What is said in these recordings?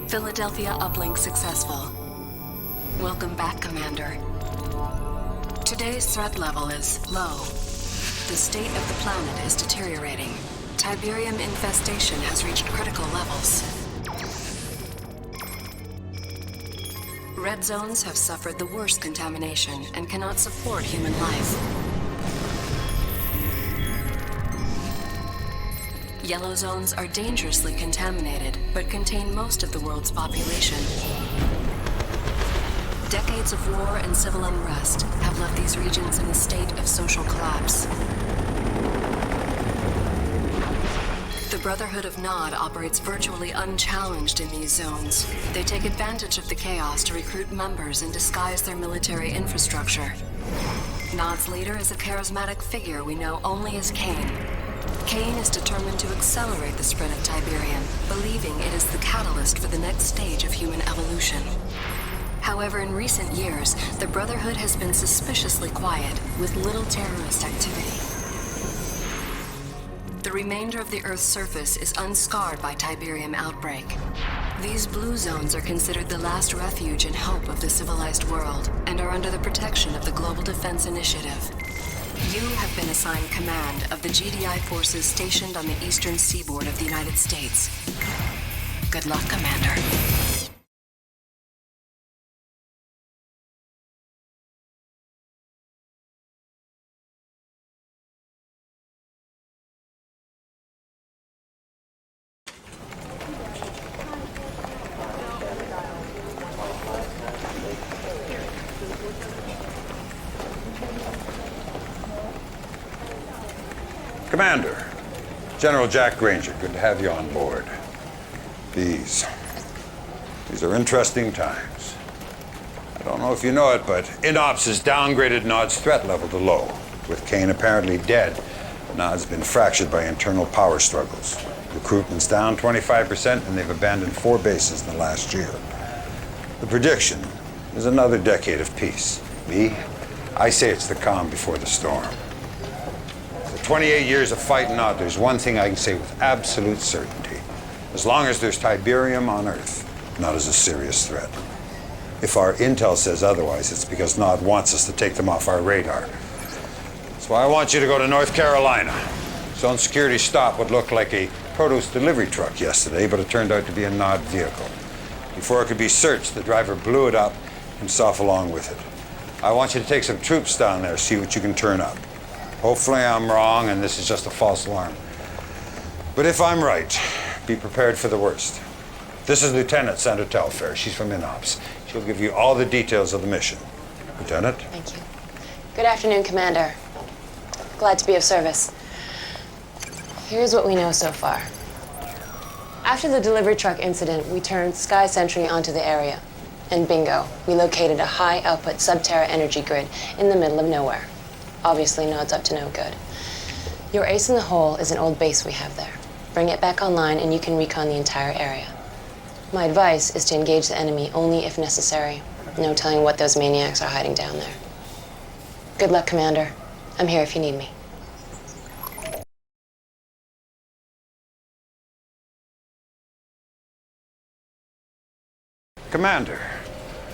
Philadelphia uplink successful. Welcome back, Commander. Today's threat level is low. The state of the planet is deteriorating. Tiberium infestation has reached critical levels. Red zones have suffered the worst contamination and cannot support human life. Yellow zones are dangerously contaminated, but contain most of the world's population. Decades of war and civil unrest have left these regions in a state of social collapse. The Brotherhood of Nod operates virtually unchallenged in these zones. They take advantage of the chaos to recruit members and disguise their military infrastructure. Nod's leader is a charismatic figure we know only as Kane. Kane is determined to accelerate the spread of Tiberium, believing it is the catalyst for the next stage of human evolution. However, in recent years, the Brotherhood has been suspiciously quiet, with little terrorist activity. The remainder of the Earth's surface is unscarred by Tiberium outbreak. These blue zones are considered the last refuge and hope of the civilized world, and are under the protection of the Global Defense Initiative. You have been assigned command of the GDI forces stationed on the eastern seaboard of the United States. Good luck, Commander. Commander, General Jack Granger, good to have you on board. These are interesting times. I don't know if you know it, but INOPS has downgraded Nod's threat level to low. With Kane apparently dead, Nod's been fractured by internal power struggles. Recruitment's down 25%, and they've abandoned 4 bases in the last year. The prediction is another decade of peace. I say it's the calm before the storm. 28 years of fighting Nod, there's one thing I can say with absolute certainty. As long as there's Tiberium on Earth, Nod is a serious threat. If our intel says otherwise, it's because Nod wants us to take them off our radar. That's why I want you to go to North Carolina. Zone security stopped what looked like a produce delivery truck yesterday, but it turned out to be a Nod vehicle. Before it could be searched, the driver blew it up, himself along with it. I want you to take some troops down there, see what you can turn up. Hopefully I'm wrong and this is just a false alarm. But if I'm right, be prepared for the worst. This is Lieutenant Sandra Telfair. She's from INOPS. She'll give you all the details of the mission. Lieutenant? Thank you. Good afternoon, Commander. Glad to be of service. Here's what we know so far. After the delivery truck incident, we turned Sky Sentry onto the area. And bingo, we located a high-output sub-Terra energy grid in the middle of nowhere. Obviously, Nod's up to no good. Your ace in the hole is an old base we have there. Bring it back online and you can recon the entire area. My advice is to engage the enemy only if necessary. No telling what those maniacs are hiding down there. Good luck, Commander. I'm here if you need me. Commander,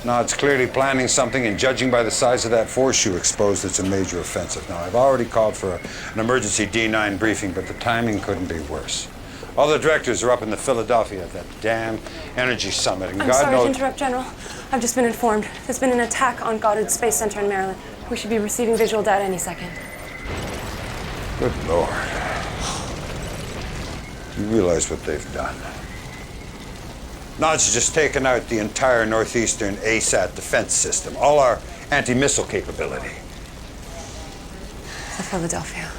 Nod's clearly planning something, and judging by the size of that force you exposed, it's a major offensive. Now, I've already called for an emergency D9 briefing, but the timing couldn't be worse. All the directors are up in the Philadelphia at that damn energy summit, and I'm God sorry knows... to interrupt, General. I've just been informed. There's been an attack on Goddard Space Center in Maryland. We should be receiving visual data any second. Good Lord. You realize what they've done? Nod's just taken out the entire northeastern ASAT defense system, all our anti-missile capability. The Philadelphia.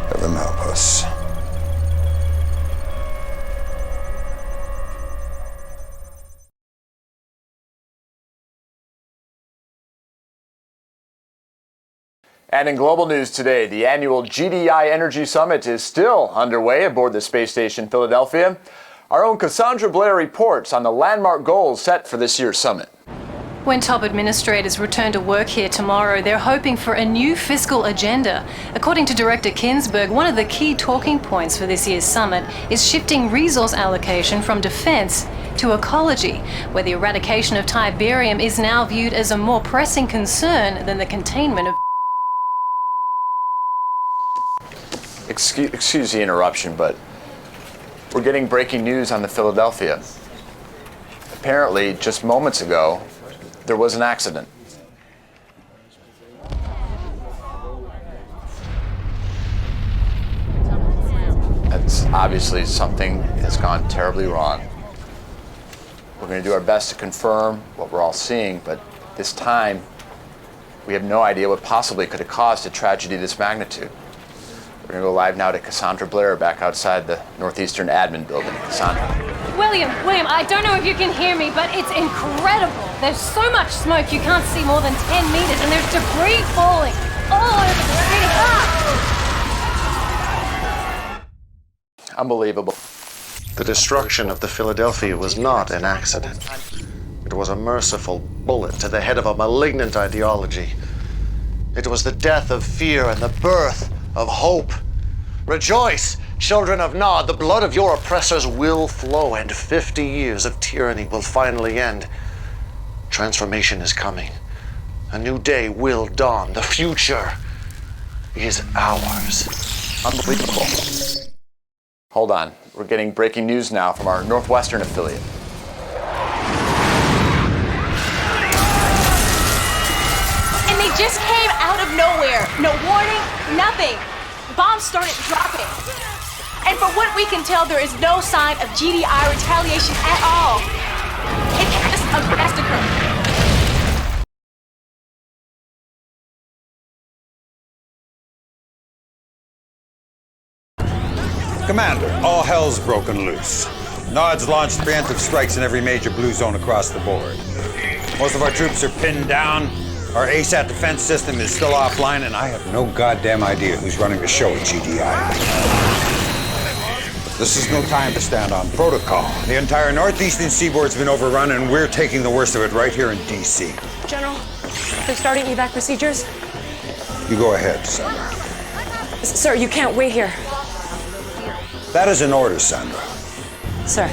Heaven help us. And in global news today, the annual GDI Energy Summit is still underway aboard the space station Philadelphia. Our own Cassandra Blair reports on the landmark goals set for this year's summit. When top administrators return to work here tomorrow, they're hoping for a new fiscal agenda. According to Director Kinsberg, one of the key talking points for this year's summit is shifting resource allocation from defense to ecology, where the eradication of Tiberium is now viewed as a more pressing concern than the containment of... Excuse the interruption, but we're getting breaking news on the Philadelphia. Apparently, just moments ago, there was an accident. That's obviously something has gone terribly wrong. We're going to do our best to confirm what we're all seeing, but this time, we have no idea what possibly could have caused a tragedy of this magnitude. We're going to go live now to Cassandra Blair, back outside the Northeastern Admin Building. Cassandra. William, I don't know if you can hear me, but it's incredible. There's so much smoke you can't see more than 10 meters, and there's debris falling all over the city. Ah! Unbelievable. The destruction of the Philadelphia was not an accident. It was a merciful bullet to the head of a malignant ideology. It was the death of fear and the birth of hope. Rejoice, children of Nod, the blood of your oppressors will flow, and 50 years of tyranny will finally end. Transformation is coming. A new day will dawn. The future is ours. Unbelievable. Hold on. We're getting breaking news now from our Northwestern affiliate. And they just came out of nowhere. No warning, nothing. Bombs started dropping. And from what we can tell, there is no sign of GDI retaliation at all. It's just a massacre. Commander, all hell's broken loose. Nod's launched preemptive strikes in every major blue zone across the board. Most of our troops are pinned down. Our ASAT defense system is still offline, and I have no goddamn idea who's running the show at GDI. This is no time to stand on protocol. The entire northeastern seaboard's been overrun, and we're taking the worst of it right here in D.C. General, they're starting evac procedures. You go ahead, Sandra. Sir, you can't wait here. That is an order, Sandra. Sir.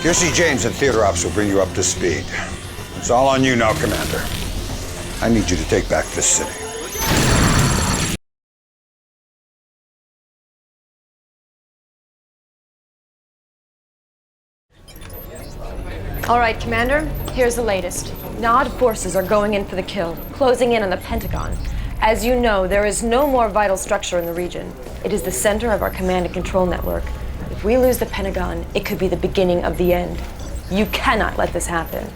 Kiersey James and Theater Ops will bring you up to speed. It's all on you now, Commander. I need you to take back this city. All right, Commander, here's the latest. Nod forces are going in for the kill, closing in on the Pentagon. As you know, there is no more vital structure in the region. It is the center of our command and control network. If we lose the Pentagon, it could be the beginning of the end. You cannot let this happen.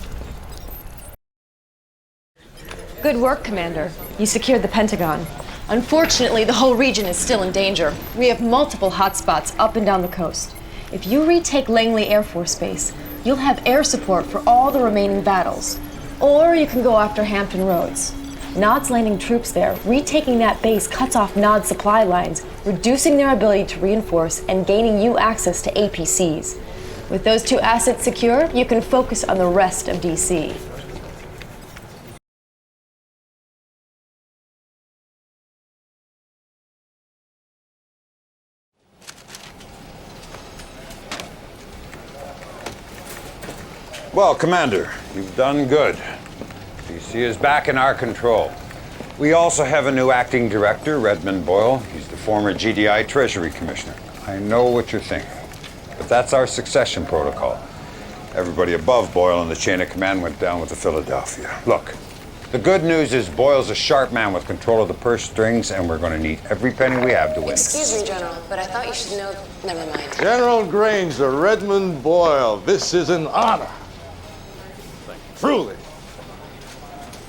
Good work, Commander. You secured the Pentagon. Unfortunately, the whole region is still in danger. We have multiple hotspots up and down the coast. If you retake Langley Air Force Base, you'll have air support for all the remaining battles. Or you can go after Hampton Roads. Nod's landing troops there. Retaking that base cuts off Nod's supply lines, reducing their ability to reinforce and gaining you access to APCs. With those two assets secure, you can focus on the rest of DC. Well, Commander, you've done good. DC is back in our control. We also have a new acting director, Redmond Boyle. He's the former GDI Treasury Commissioner. I know what you're thinking, but that's our succession protocol. Everybody above Boyle in the chain of command went down with the Philadelphia. Look, the good news is Boyle's a sharp man with control of the purse strings, and we're going to need every penny we have to win. Excuse me, General, but I thought you should know... Never mind. General Granger, Redmond Boyle, this is an honor. Truly.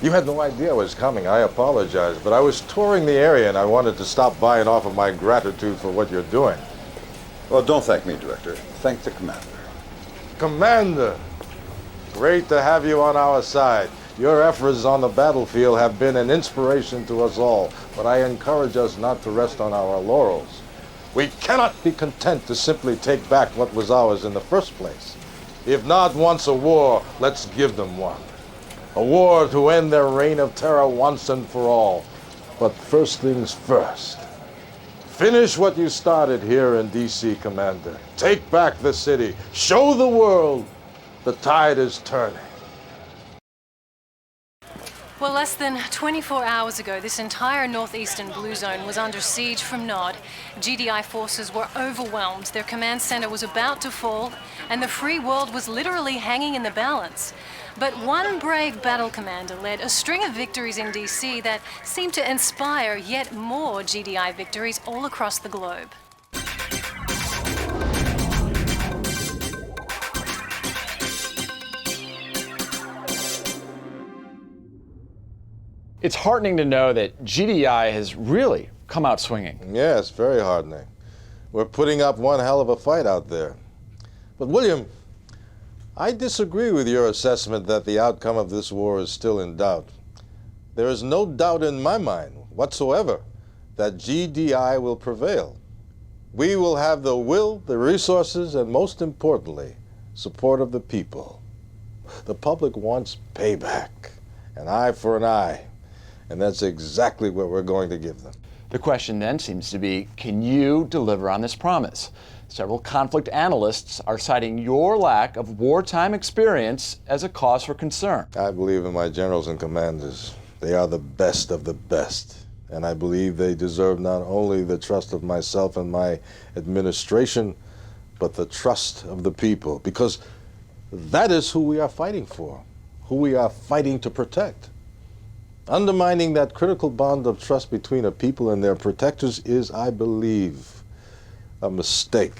You had no idea I was coming. I apologize, but I was touring the area and I wanted to stop by and offer my gratitude for what you're doing. Well, don't thank me, Director. Thank the Commander. Commander, great to have you on our side. Your efforts on the battlefield have been an inspiration to us all, but I encourage us not to rest on our laurels. We cannot be content to simply take back what was ours in the first place. If Nod wants a war, let's give them one. A war to end their reign of terror once and for all. But first things first. Finish what you started here in D.C., Commander. Take back the city. Show the world the tide is turning. Well, less than 24 hours ago, this entire northeastern blue zone was under siege from Nod. GDI forces were overwhelmed, their command center was about to fall, and the free world was literally hanging in the balance. But one brave battle commander led a string of victories in DC that seemed to inspire yet more GDI victories all across the globe. It's heartening to know that GDI has really come out swinging. Yeah, it's very heartening. We're putting up one hell of a fight out there. But William, I disagree with your assessment that the outcome of this war is still in doubt. There is no doubt in my mind whatsoever that GDI will prevail. We will have the will, the resources, and most importantly, support of the people. The public wants payback, an eye for an eye. And that's exactly what we're going to give them. The question then seems to be, can you deliver on this promise? Several conflict analysts are citing your lack of wartime experience as a cause for concern. I believe in my generals and commanders. They are the best of the best. And I believe they deserve not only the trust of myself and my administration, but the trust of the people. Because that is who we are fighting for, who we are fighting to protect. Undermining that critical bond of trust between a people and their protectors is, I believe, a mistake.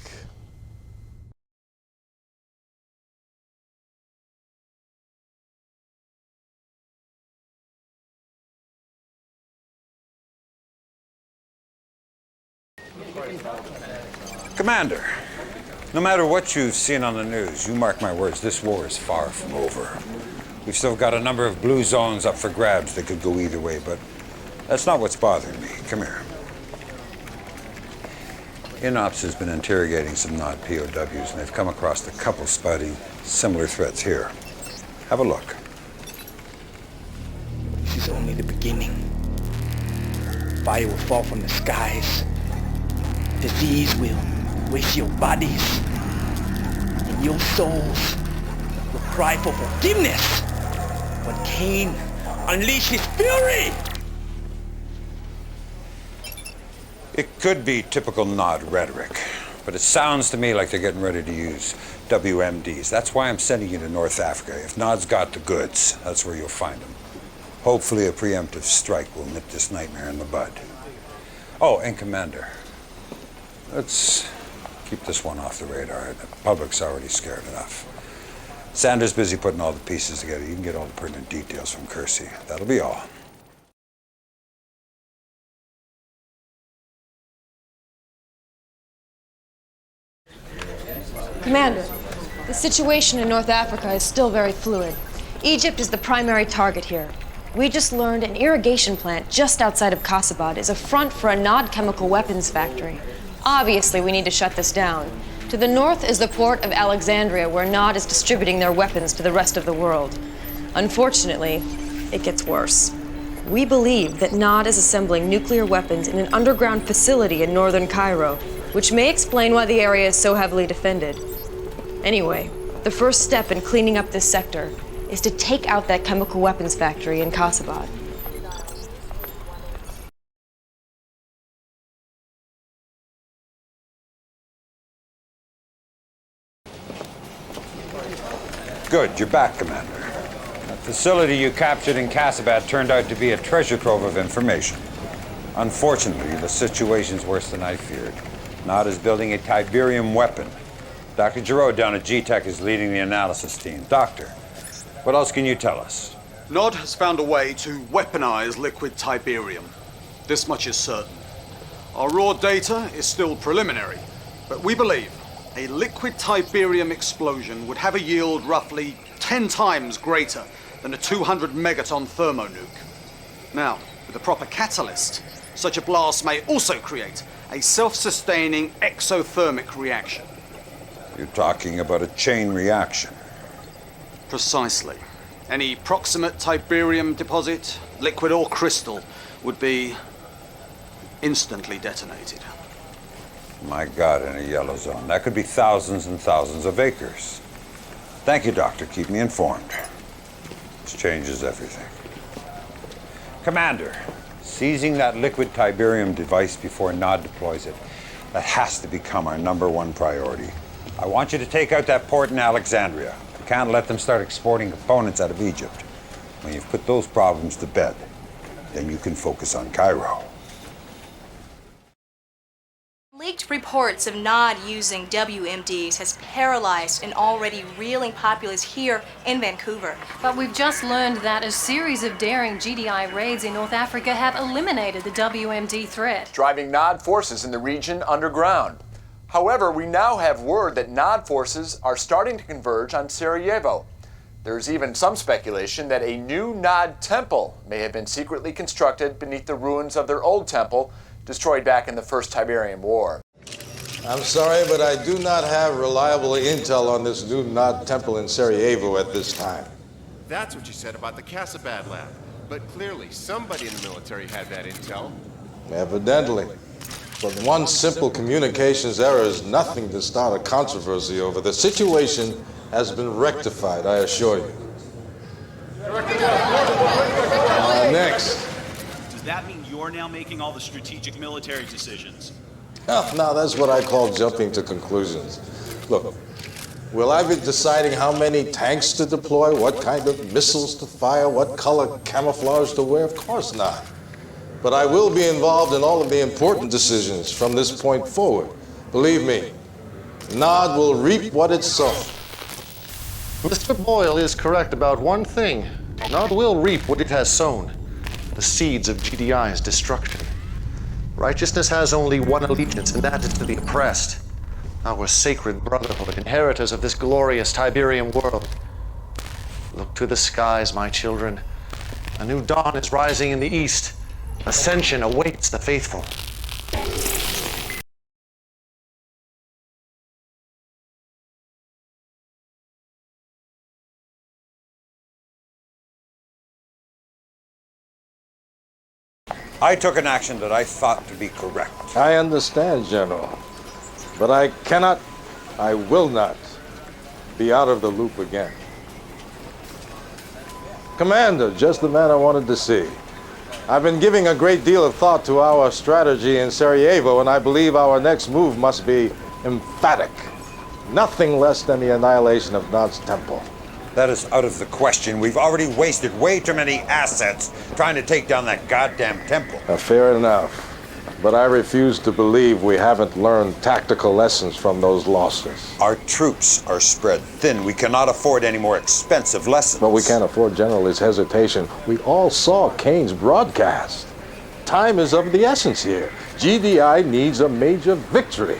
Commander, no matter what you've seen on the news, you mark my words, this war is far from over. We've still got a number of blue zones up for grabs that could go either way, but that's not what's bothering me. Come here. INOPS has been interrogating some Nod POWs, and they've come across a couple spotting similar threats here. Have a look. This is only the beginning. Fire will fall from the skies. Disease will waste your bodies. And your souls will cry for forgiveness when Cain unleashed his fury! It could be typical Nod rhetoric, but it sounds to me like they're getting ready to use WMDs. That's why I'm sending you to North Africa. If Nod's got the goods, that's where you'll find them. Hopefully a preemptive strike will nip this nightmare in the bud. Oh, and Commander, let's keep this one off the radar. The public's already scared enough. Sanders busy putting all the pieces together. You can get all the pertinent details from Kersey. That'll be all. Commander, the situation in North Africa is still very fluid. Egypt is the primary target here. We just learned an irrigation plant just outside of Kasabad is a front for a Nod chemical weapons factory. Obviously, we need to shut this down. To the north is the port of Alexandria, where Nod is distributing their weapons to the rest of the world. Unfortunately, it gets worse. We believe that Nod is assembling nuclear weapons in an underground facility in northern Cairo, which may explain why the area is so heavily defended. Anyway, the first step in cleaning up this sector is to take out that chemical weapons factory in Kasabad. Good, you're back, Commander. That facility you captured in Kasabad turned out to be a treasure trove of information. Unfortunately, the situation's worse than I feared. Nod is building a Tiberium weapon. Dr. Giroux down at GTEC is leading the analysis team. Doctor, what else can you tell us? Nod has found a way to weaponize liquid Tiberium. This much is certain. Our raw data is still preliminary, but we believe a liquid Tiberium explosion would have a yield roughly 10 times greater than a 200 megaton thermonuke. Now, with a proper catalyst, such a blast may also create a self-sustaining exothermic reaction. You're talking about a chain reaction. Precisely. Any proximate Tiberium deposit, liquid or crystal, would be instantly detonated. My God, in a yellow zone. That could be thousands and thousands of acres. Thank you, Doctor. Keep me informed. This changes everything. Commander, seizing that liquid Tiberium device before Nod deploys it, that has to become our #1 priority. I want you to take out that port in Alexandria. We can't let them start exporting components out of Egypt. When you've put those problems to bed, then you can focus on Cairo. Leaked reports of Nod using WMDs has paralyzed an already reeling populace here in Vancouver. But we've just learned that a series of daring GDI raids in North Africa have eliminated the WMD threat, driving Nod forces in the region underground. However, we now have word that Nod forces are starting to converge on Sarajevo. There's even some speculation that a new Nod temple may have been secretly constructed beneath the ruins of their old temple, destroyed back in the First Tiberium War. I'm sorry, but I do not have reliable intel on this new Nod temple in Sarajevo at this time. That's what you said about the Casabad lab. But clearly, somebody in the military had that intel. Evidently. But one simple communications error is nothing to start a controversy over. The situation has been rectified, I assure you. Next. Does that mean you're now making all the strategic military decisions? Oh, now that's what I call jumping to conclusions. Look, will I be deciding how many tanks to deploy, what kind of missiles to fire, what color camouflage to wear? Of course not. But I will be involved in all of the important decisions from this point forward. Believe me, Nod will reap what it sows. Mr. Boyle is correct about one thing. Nod will reap what it has sown. The seeds of GDI's destruction. Righteousness has only one allegiance, and that is to the oppressed. Our sacred brotherhood, inheritors of this glorious Tiberium world. Look to the skies, my children. A new dawn is rising in the east. Ascension awaits the faithful. I took an action that I thought to be correct. I understand, General. But I cannot, I will not be out of the loop again. Commander, just the man I wanted to see. I've been giving a great deal of thought to our strategy in Sarajevo, and I believe our next move must be emphatic. Nothing less than the annihilation of Nod's temple. That is out of the question. We've already wasted way too many assets trying to take down that goddamn temple. Fair enough. But I refuse to believe we haven't learned tactical lessons from those losses. Our troops are spread thin. We cannot afford any more expensive lessons. But we can't afford General his hesitation. We all saw Kane's broadcast. Time is of the essence here. GDI needs a major victory.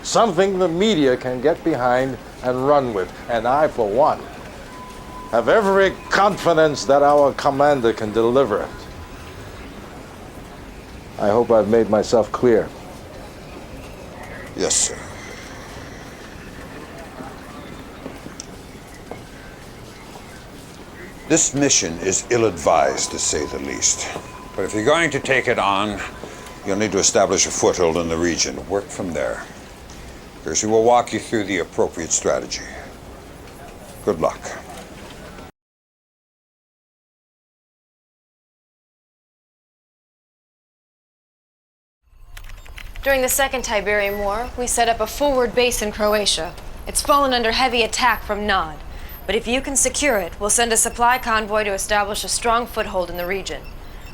Something the media can get behind and run with. And I, for one, have every confidence that our commander can deliver it. I hope I've made myself clear. Yes, sir. This mission is ill-advised, to say the least. But if you're going to take it on, you'll need to establish a foothold in the region. Work from there. Percy will walk you through the appropriate strategy. Good luck. During the Second Tiberium War, we set up a forward base in Croatia. It's fallen under heavy attack from Nod. But if you can secure it, we'll send a supply convoy to establish a strong foothold in the region.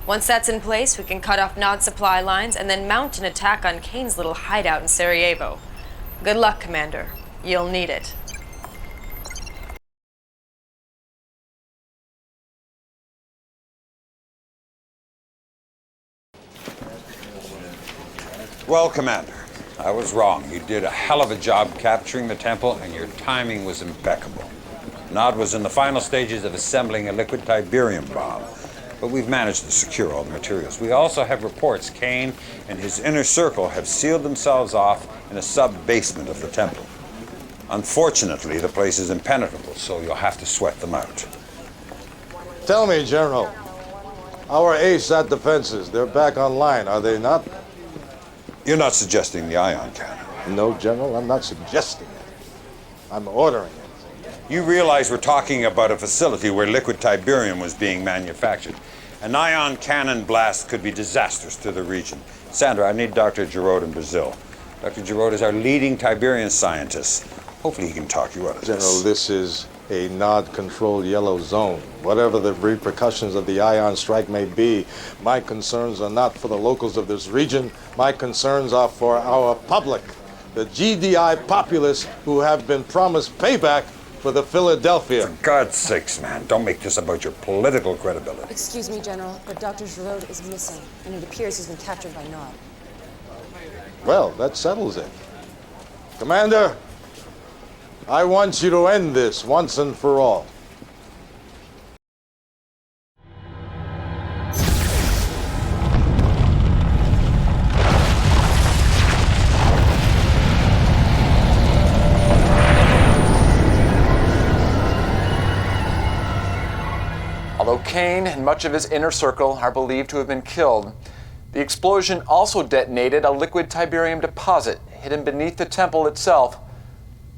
Once that's in place, we can cut off Nod's supply lines and then mount an attack on Kane's little hideout in Sarajevo. Good luck, Commander. You'll need it. Well, Commander, I was wrong. You did a hell of a job capturing the temple, and your timing was impeccable. Nod was in the final stages of assembling a liquid Tiberium bomb, but we've managed to secure all the materials. We also have reports Kane and his inner circle have sealed themselves off in a sub-basement of the temple. Unfortunately, the place is impenetrable, so you'll have to sweat them out. Tell me, General, our ASAT defenses, they're back online, are they not? You're not suggesting the ion cannon? No, General, I'm not suggesting it. I'm ordering it. You realize we're talking about a facility where liquid Tiberium was being manufactured. An ion cannon blast could be disastrous to the region. Sandra, I need Dr. Giroud in Brazil. Dr. Giroud is our leading Tiberian scientist. Hopefully he can talk you out of this. General, this is a NOD-controlled yellow zone. Whatever the repercussions of the ion strike may be, my concerns are not for the locals of this region. My concerns are for our public, the GDI populace who have been promised payback for the Philadelphia. For God's sakes, man, don't make this about your political credibility. Excuse me, General, but Dr. Giroud is missing, and it appears he's been captured by NOD. Well, that settles it. Commander, I want you to end this once and for all. Although Kane and much of his inner circle are believed to have been killed, the explosion also detonated a liquid Tiberium deposit hidden beneath the temple itself,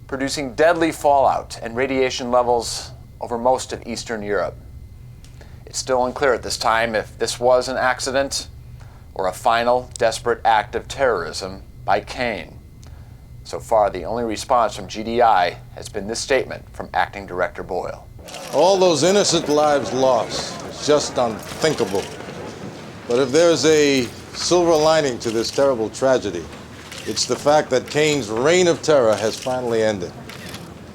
producing deadly fallout and radiation levels over most of Eastern Europe. It's still unclear at this time if this was an accident or a final, desperate act of terrorism by Kane. So far, the only response from GDI has been this statement from Acting Director Boyle. All those innocent lives lost. It's just unthinkable. But if there's a silver lining to this terrible tragedy, it's the fact that Kane's reign of terror has finally ended.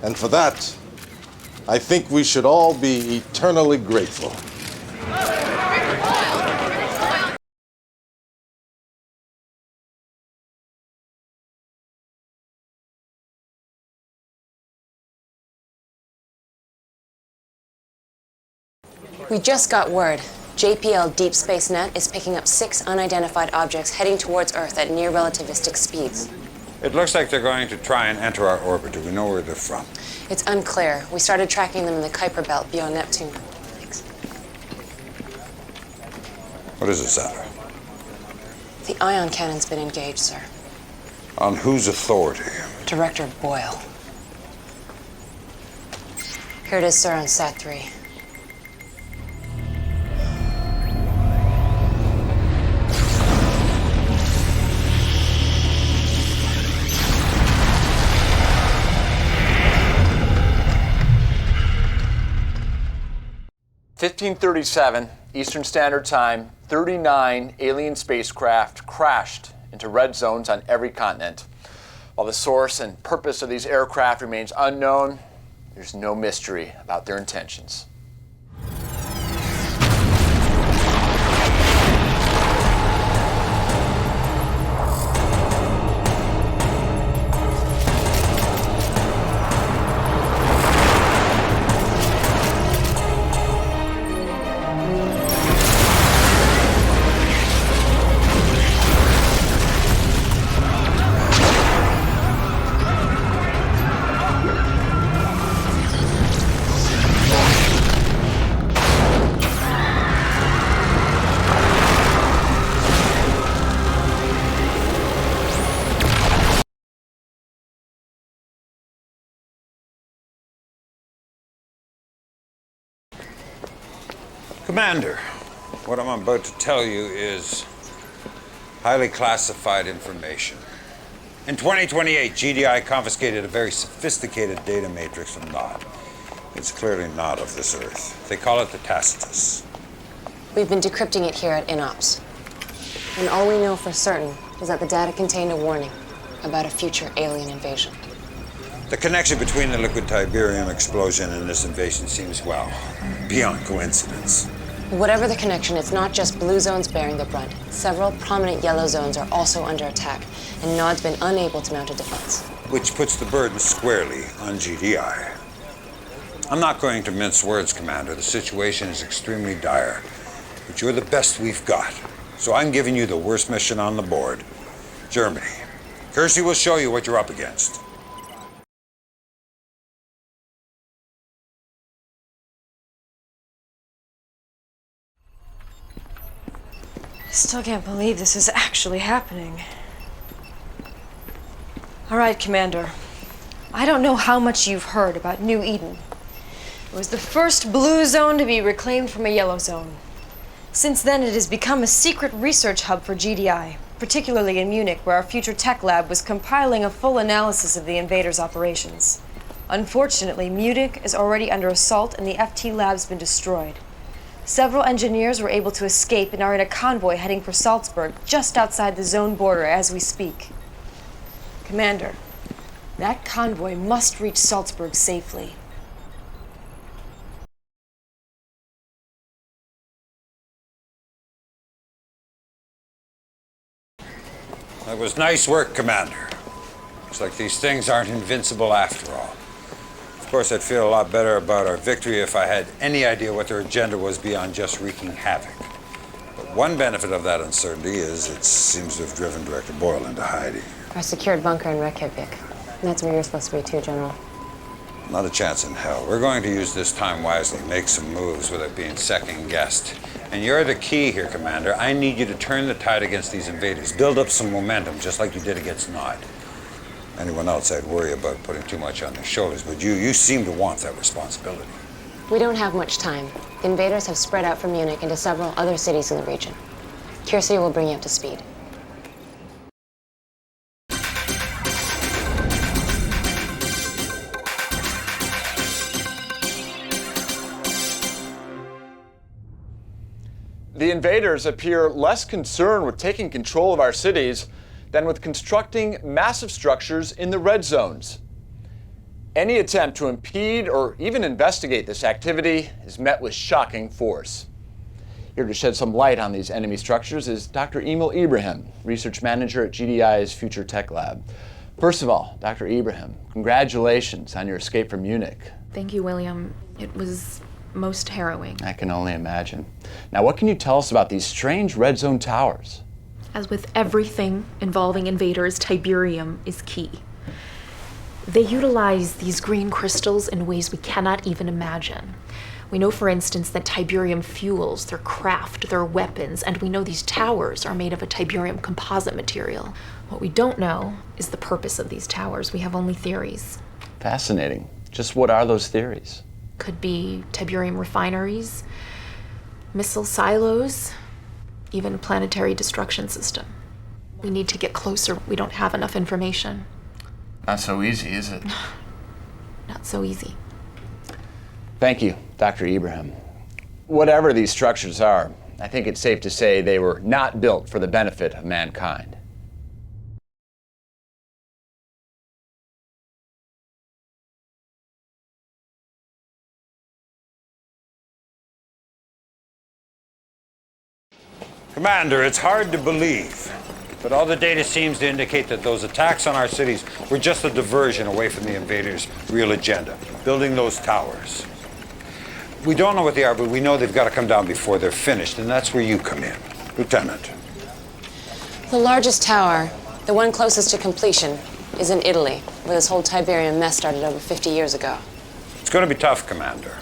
And for that, I think we should all be eternally grateful. We just got word. JPL Deep Space Net is picking up 6 unidentified objects heading towards Earth at near relativistic speeds. It looks like they're going to try and enter our orbit. Do we know where they're from? It's unclear. We started tracking them in the Kuiper Belt beyond Neptune. Thanks. What is it, Sandra? The ion cannon's been engaged, sir. On whose authority? Director Boyle. Here it is, sir, on Sat-3. (1537) Eastern Standard Time, 39 alien spacecraft crashed into red zones on every continent. While the source and purpose of these aircraft remains unknown, there's no mystery about their intentions. Commander, what I'm about to tell you is highly classified information. In 2028, GDI confiscated a very sophisticated data matrix from NOD. It's clearly not of this Earth. They call it the Tacitus. We've been decrypting it here at INOPS. And all we know for certain is that the data contained a warning about a future alien invasion. The connection between the liquid Tiberium explosion and this invasion seems, well, beyond coincidence. Whatever the connection, it's not just blue zones bearing the brunt. Several prominent yellow zones are also under attack, and NOD's been unable to mount a defense. Which puts the burden squarely on GDI. I'm not going to mince words, Commander. The situation is extremely dire, but you're the best we've got. So I'm giving you the worst mission on the board, Germany. Kersey will show you what you're up against. Still can't believe this is actually happening. All right, Commander. I don't know how much you've heard about New Eden. It was the first blue zone to be reclaimed from a yellow zone. Since then, it has become a secret research hub for GDI, particularly in Munich, where our future tech lab was compiling a full analysis of the invaders' operations. Unfortunately, Munich is already under assault and the FT lab's been destroyed. Several engineers were able to escape and are in a convoy heading for Salzburg, just outside the zone border as we speak. Commander, that convoy must reach Salzburg safely. That was nice work, Commander. Looks like these things aren't invincible after all. Of course, I'd feel a lot better about our victory if I had any idea what their agenda was beyond just wreaking havoc. But one benefit of that uncertainty is it seems to have driven Director Boyle into hiding. Our secured bunker in Reykjavik. That's where you're supposed to be too, General. Not a chance in hell. We're going to use this time wisely, make some moves without being second-guessed. And you're the key here, Commander. I need you to turn the tide against these invaders. Build up some momentum, just like you did against Nod. Anyone else, I'd worry about putting too much on their shoulders, but you seem to want that responsibility. We don't have much time. The invaders have spread out from Munich into several other cities in the region. Kiersey will bring you up to speed. The invaders appear less concerned with taking control of our cities than with constructing massive structures in the red zones. Any attempt to impede or even investigate this activity is met with shocking force. Here to shed some light on these enemy structures is Dr. Emil Ibrahim, research manager at GDI's Future Tech Lab. First of all, Dr. Ibrahim, congratulations on your escape from Munich. Thank you, William. It was most harrowing. I can only imagine. Now, what can you tell us about these strange red zone towers? As with everything involving invaders, Tiberium is key. They utilize these green crystals in ways we cannot even imagine. We know, for instance, that Tiberium fuels their craft, their weapons, and we know these towers are made of a Tiberium composite material. What we don't know is the purpose of these towers. We have only theories. Fascinating. Just what are those theories? Could be Tiberium refineries, missile silos, even a planetary destruction system. We need to get closer. We don't have enough information. Not so easy, is it? Not so easy. Thank you, Dr. Ibrahim. Whatever these structures are, I think it's safe to say they were not built for the benefit of mankind. Commander, it's hard to believe, but all the data seems to indicate that those attacks on our cities were just a diversion away from the invaders' real agenda, building those towers. We don't know what they are, but we know they've got to come down before they're finished, and that's where you come in. Lieutenant. The largest tower, the one closest to completion, is in Italy, where this whole Tiberium mess started over 50 years ago. It's going to be tough, Commander.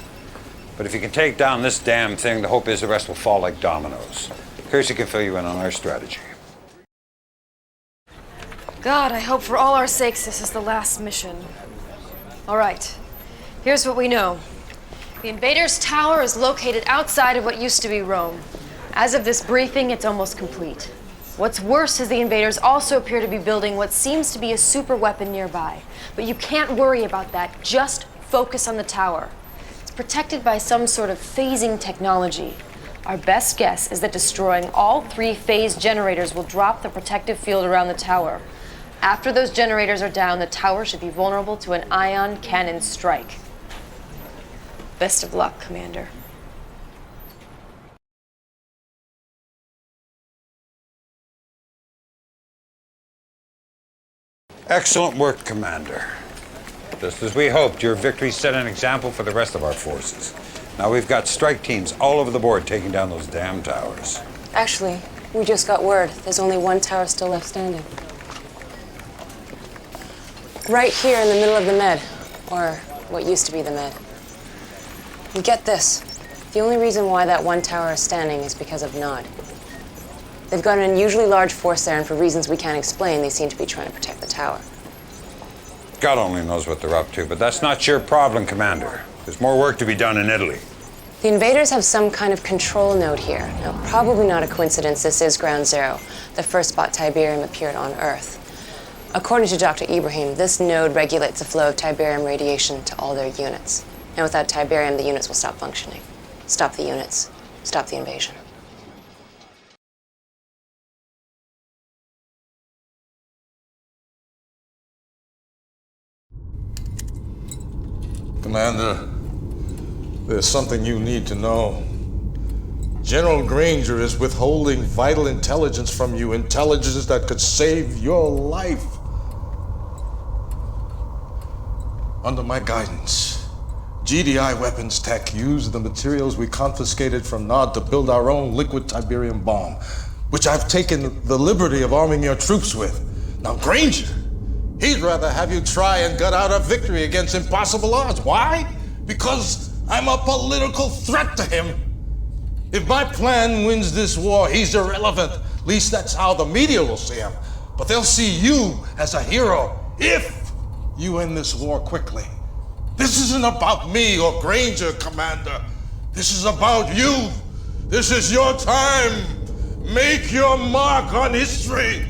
But if you can take down this damn thing, the hope is the rest will fall like dominoes. Kiersey can fill you in on our strategy. God, I hope for all our sakes this is the last mission. All right, here's what we know. The invaders' tower is located outside of what used to be Rome. As of this briefing, it's almost complete. What's worse is the invaders also appear to be building what seems to be a super weapon nearby. But you can't worry about that, just focus on the tower. It's protected by some sort of phasing technology. Our best guess is that destroying all 3 phase generators will drop the protective field around the tower. After those generators are down, the tower should be vulnerable to an ion cannon strike. Best of luck, Commander. Excellent work, Commander. Just as we hoped, your victory set an example for the rest of our forces. Now we've got strike teams all over the board taking down those damn towers. Actually, we just got word. There's only one tower still left standing. Right here in the middle of the Med, or what used to be the Med. And get this, the only reason why that one tower is standing is because of Nod. They've got an unusually large force there, and for reasons we can't explain, they seem to be trying to protect the tower. God only knows what they're up to, but that's not your problem, Commander. There's more work to be done in Italy. The invaders have some kind of control node here. Now, probably not a coincidence, this is Ground Zero, the first spot Tiberium appeared on Earth. According to Dr. Ibrahim, this node regulates the flow of Tiberium radiation to all their units. And without Tiberium, the units will stop functioning. Stop the units. Stop the invasion. Commander, there's something you need to know. General Granger is withholding vital intelligence from you, intelligence that could save your life. Under my guidance, GDI Weapons Tech used the materials we confiscated from Nod to build our own liquid Tiberium bomb, which I've taken the liberty of arming your troops with. Now, Granger, he'd rather have you try and gut out a victory against impossible odds. Why? Because I'm a political threat to him. If my plan wins this war, he's irrelevant. At least that's how the media will see him. But they'll see you as a hero if you end this war quickly. This isn't about me or Granger, Commander. This is about you. This is your time. Make your mark on history.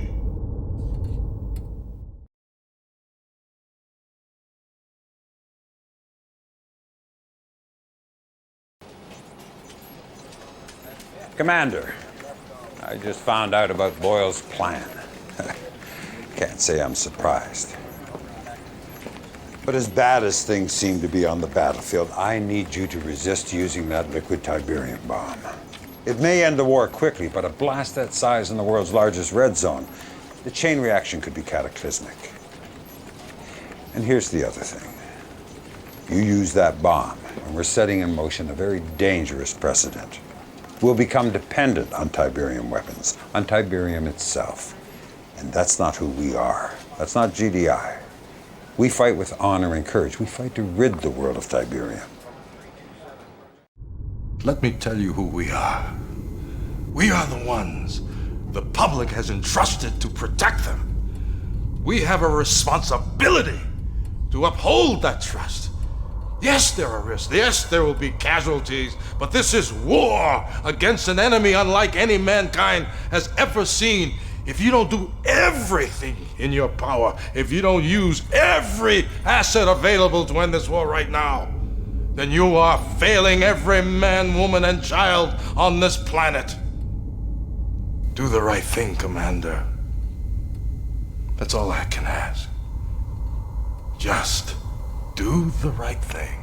Commander, I just found out about Boyle's plan. Can't say I'm surprised. But as bad as things seem to be on the battlefield, I need you to resist using that liquid Tiberium bomb. It may end the war quickly, but a blast that size in the world's largest red zone, the chain reaction could be cataclysmic. And here's the other thing. You use that bomb, and we're setting in motion a very dangerous precedent. We'll become dependent on Tiberium weapons, on Tiberium itself. And that's not who we are. That's not GDI. We fight with honor and courage. We fight to rid the world of Tiberium. Let me tell you who we are. We are the ones the public has entrusted to protect them. We have a responsibility to uphold that trust. Yes, there are risks. Yes, there will be casualties, but this is war against an enemy unlike any mankind has ever seen. If you don't do everything in your power, if you don't use every asset available to end this war right now, then you are failing every man, woman, and child on this planet. Do the right thing, Commander. That's all I can ask. Just do the right thing.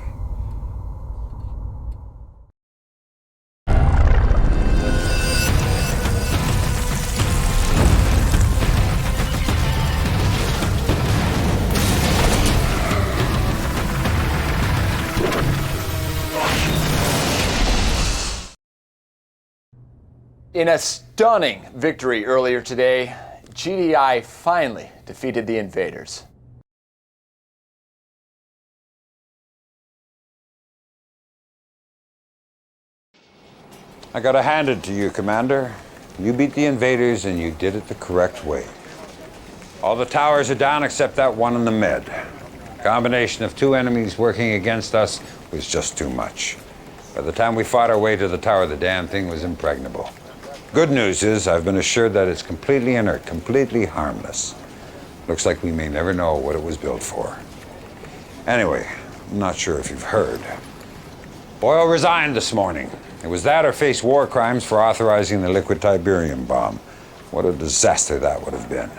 In a stunning victory earlier today, GDI finally defeated the invaders. I gotta hand it to you, Commander. You beat the invaders and you did it the correct way. All the towers are down except that one in the mid. The combination of two enemies working against us was just too much. By the time we fought our way to the tower, the damn thing was impregnable. Good news is I've been assured that it's completely inert, completely harmless. Looks like we may never know what it was built for. Anyway, I'm not sure if you've heard. Boyle resigned this morning. It was that or face war crimes for authorizing the liquid Tiberium bomb. What a disaster that would have been.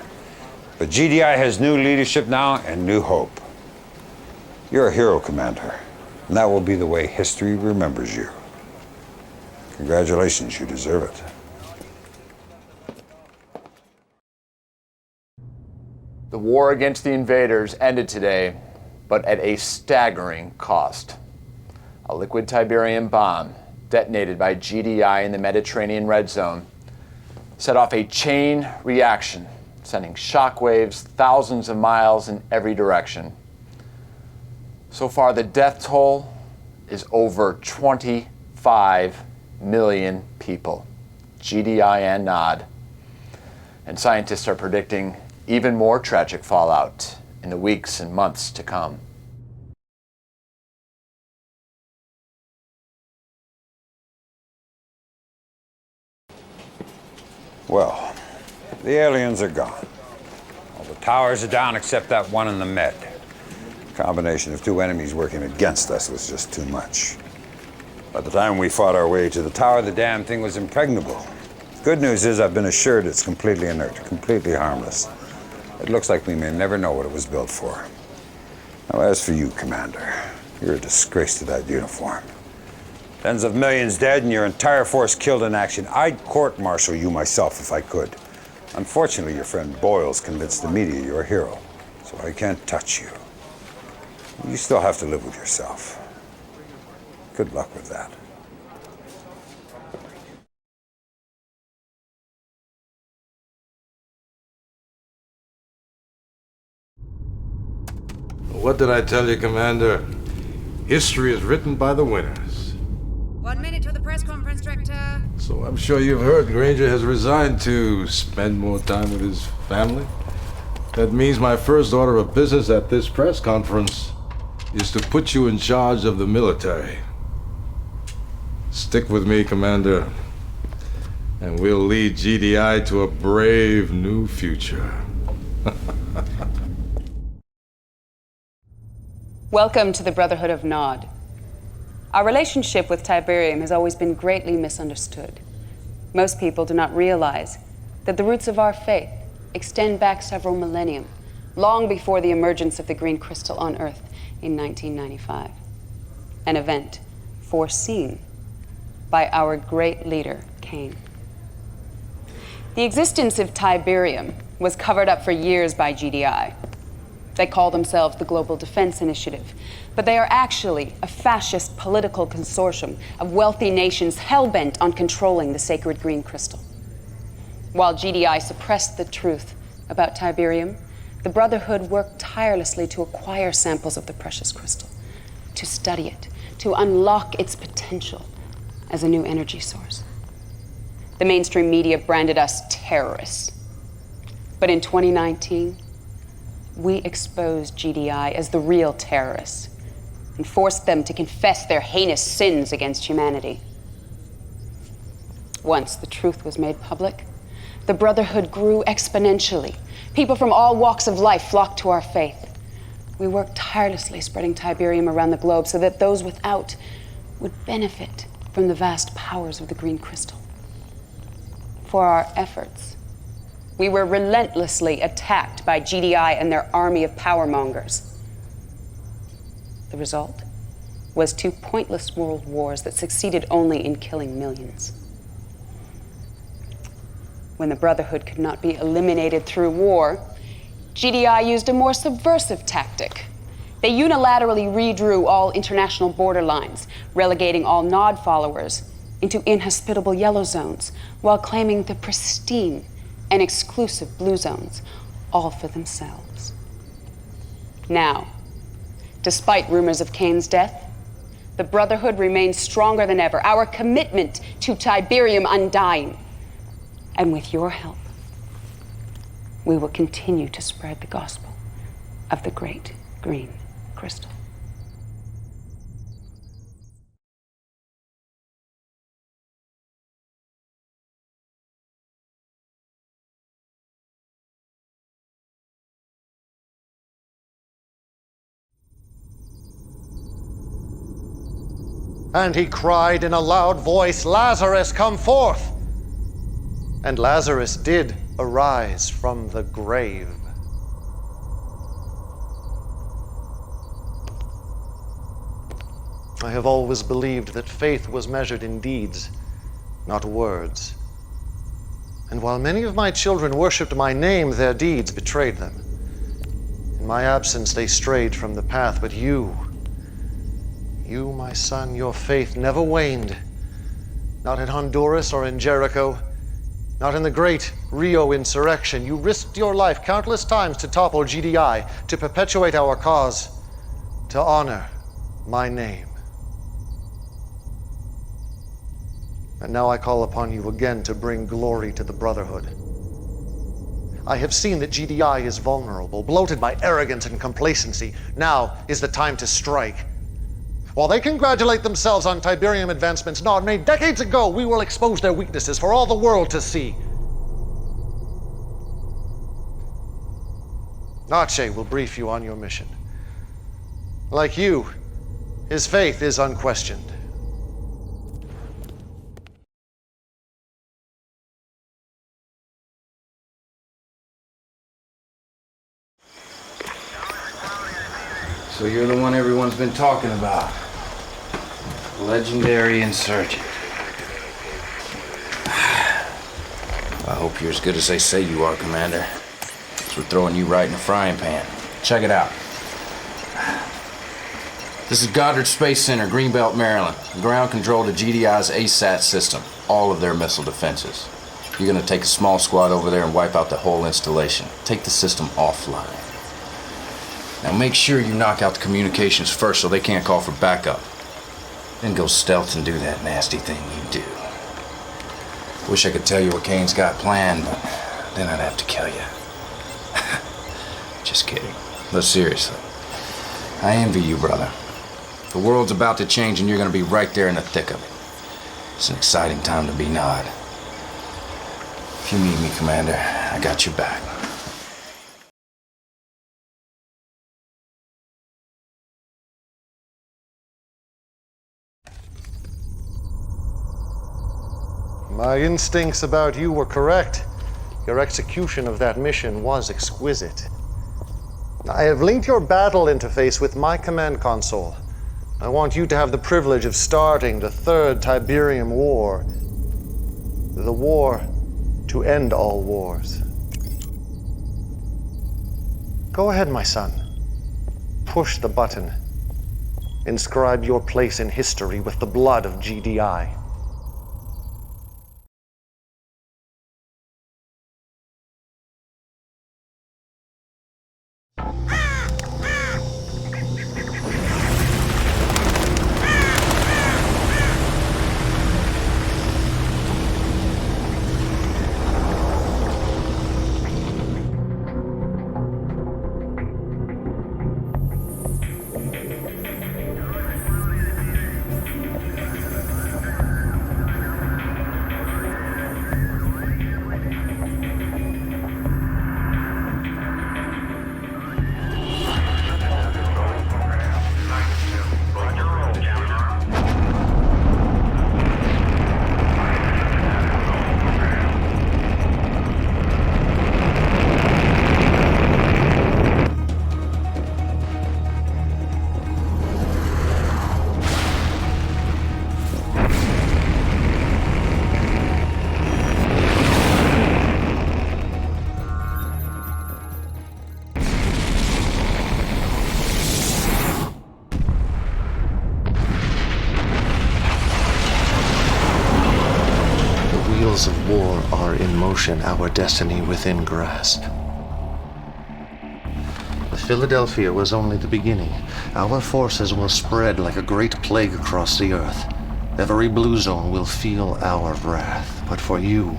But GDI has new leadership now and new hope. You're a hero, Commander, and that will be the way history remembers you. Congratulations, you deserve it. The war against the invaders ended today, but at a staggering cost. A liquid Tiberium bomb detonated by GDI in the Mediterranean Red Zone set off a chain reaction, sending shockwaves thousands of miles in every direction. So far, the death toll is over 25 million people, GDI and Nod, And scientists are predicting even more tragic fallout in the weeks and months to come. Well, the aliens are gone. All the towers are down except that one in the Med. Combination of two enemies working against us was just too much. By the time we fought our way to the tower, the damn thing was impregnable. Good news is I've been assured it's completely inert, completely harmless. It looks like we may never know what it was built for. Now, as for you, Commander, you're a disgrace to that uniform. Tens of millions dead and your entire force killed in action. I'd court-martial you myself if I could. Unfortunately, your friend Boyle's convinced the media you're a hero, so I can't touch you. You still have to live with yourself. Good luck with that. What did I tell you, Commander? History is written by the winners. 1 minute to the press conference, Director. So I'm sure you've heard Granger has resigned to spend more time with his family. That means my first order of business at this press conference is to put you in charge of the military. Stick with me, Commander, and we'll lead GDI to a brave new future. Welcome to the Brotherhood of Nod. Our relationship with Tiberium has always been greatly misunderstood. Most people do not realize that the roots of our faith extend back several millennium, long before the emergence of the green crystal on Earth in 1995. An event foreseen by our great leader, Cain. The existence of Tiberium was covered up for years by GDI. They call themselves the Global Defense Initiative, but they are actually a fascist political consortium of wealthy nations hell-bent on controlling the sacred green crystal. While GDI suppressed the truth about Tiberium, the Brotherhood worked tirelessly to acquire samples of the precious crystal, to study it, to unlock its potential as a new energy source. The mainstream media branded us terrorists. But in 2019, we exposed GDI as the real terrorists and forced them to confess their heinous sins against humanity. Once the truth was made public, the Brotherhood grew exponentially. People from all walks of life flocked to our faith. We worked tirelessly spreading Tiberium around the globe so that those without would benefit from the vast powers of the green crystal. For our efforts, we were relentlessly attacked by GDI and their army of powermongers. The result was 2 pointless world wars that succeeded only in killing millions. When the Brotherhood could not be eliminated through war, GDI used a more subversive tactic. They unilaterally redrew all international border lines, relegating all Nod followers into inhospitable yellow zones, while claiming the pristine and exclusive blue zones, all for themselves. Now, despite rumors of Cain's death, the Brotherhood remains stronger than ever, our commitment to Tiberium undying. And with your help, we will continue to spread the gospel of the great green crystal. And he cried in a loud voice, "Lazarus, come forth!" And Lazarus did arise from the grave. I have always believed that faith was measured in deeds, not words. And while many of my children worshipped my name, their deeds betrayed them. In my absence, they strayed from the path, but you, my son, your faith never waned. Not in Honduras or in Jericho, not in the great Rio insurrection. You risked your life countless times to topple GDI, to perpetuate our cause, to honor my name. And now I call upon you again to bring glory to the Brotherhood. I have seen that GDI is vulnerable, bloated by arrogance and complacency. Now is the time to strike. While they congratulate themselves on Tiberium advancements Nod made decades ago, we will expose their weaknesses for all the world to see. Nache will brief you on your mission. Like you, his faith is unquestioned. So you're the one everyone's been talking about. Legendary insurgent. I hope you're as good as they say you are, Commander. So we're throwing you right in the frying pan. Check it out. This is Goddard Space Center, Greenbelt, Maryland. Ground control to GDI's ASAT system. All of their missile defenses. You're gonna take a small squad over there and wipe out the whole installation. Take the system offline. Now make sure you knock out the communications first so they can't call for backup. Then go stealth and do that nasty thing you do. Wish I could tell you what Kane's got planned, but then I'd have to kill you. Just kidding. But seriously, I envy you, brother. The world's about to change and you're gonna be right there in the thick of it. It's an exciting time to be Nod. If you need me, Commander, I got your back. My instincts about you were correct. Your execution of that mission was exquisite. I have linked your battle interface with my command console. I want you to have the privilege of starting the Third Tiberium War. The war to end all wars. Go ahead, my son. Push the button. Inscribe your place in history with the blood of GDI. Of war are in motion, our destiny within grasp. Philadelphia was only the beginning. Our forces will spread like a great plague across the earth. Every blue zone will feel our wrath. But for you,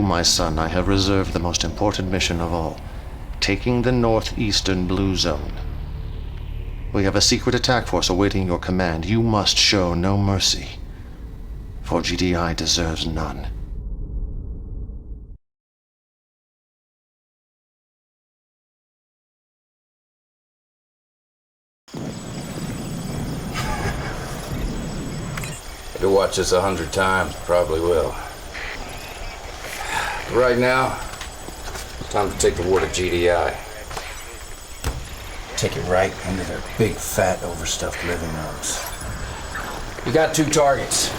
my son, I have reserved the most important mission of all, taking the northeastern blue zone. We have a secret attack force awaiting your command. You must show no mercy. For GDI deserves none. If you watch this 100 times, probably will. But right now, it's time to take the war to GDI. Take it right into their big, fat, overstuffed living rooms. You got two targets.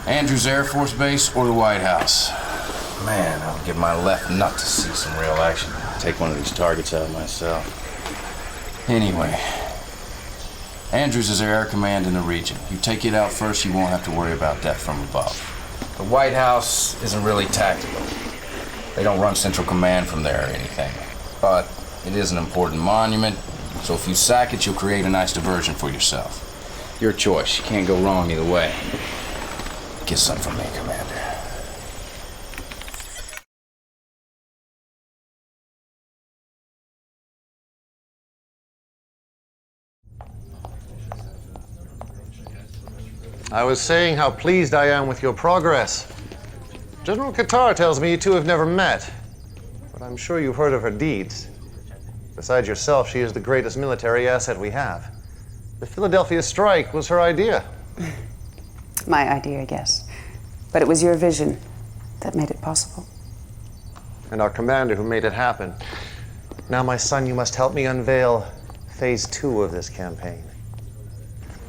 Andrews Air Force Base or the White House. Man, I would give my left nut to see some real action. Take one of these targets out myself. Anyway, Andrews is their air command in the region. You take it out first, you won't have to worry about that from above. The White House isn't really tactical. They don't run Central Command from there or anything. But it is an important monument, so if you sack it, you'll create a nice diversion for yourself. Your choice. You can't go wrong either way. Get some from me, Commander. I was saying how pleased I am with your progress. General Qatar tells me you two have never met, but I'm sure you've heard of her deeds. Besides yourself, she is the greatest military asset we have. The Philadelphia strike was her idea. My idea, yes. But it was your vision that made it possible. And our commander who made it happen. Now, my son, you must help me unveil phase 2 of this campaign.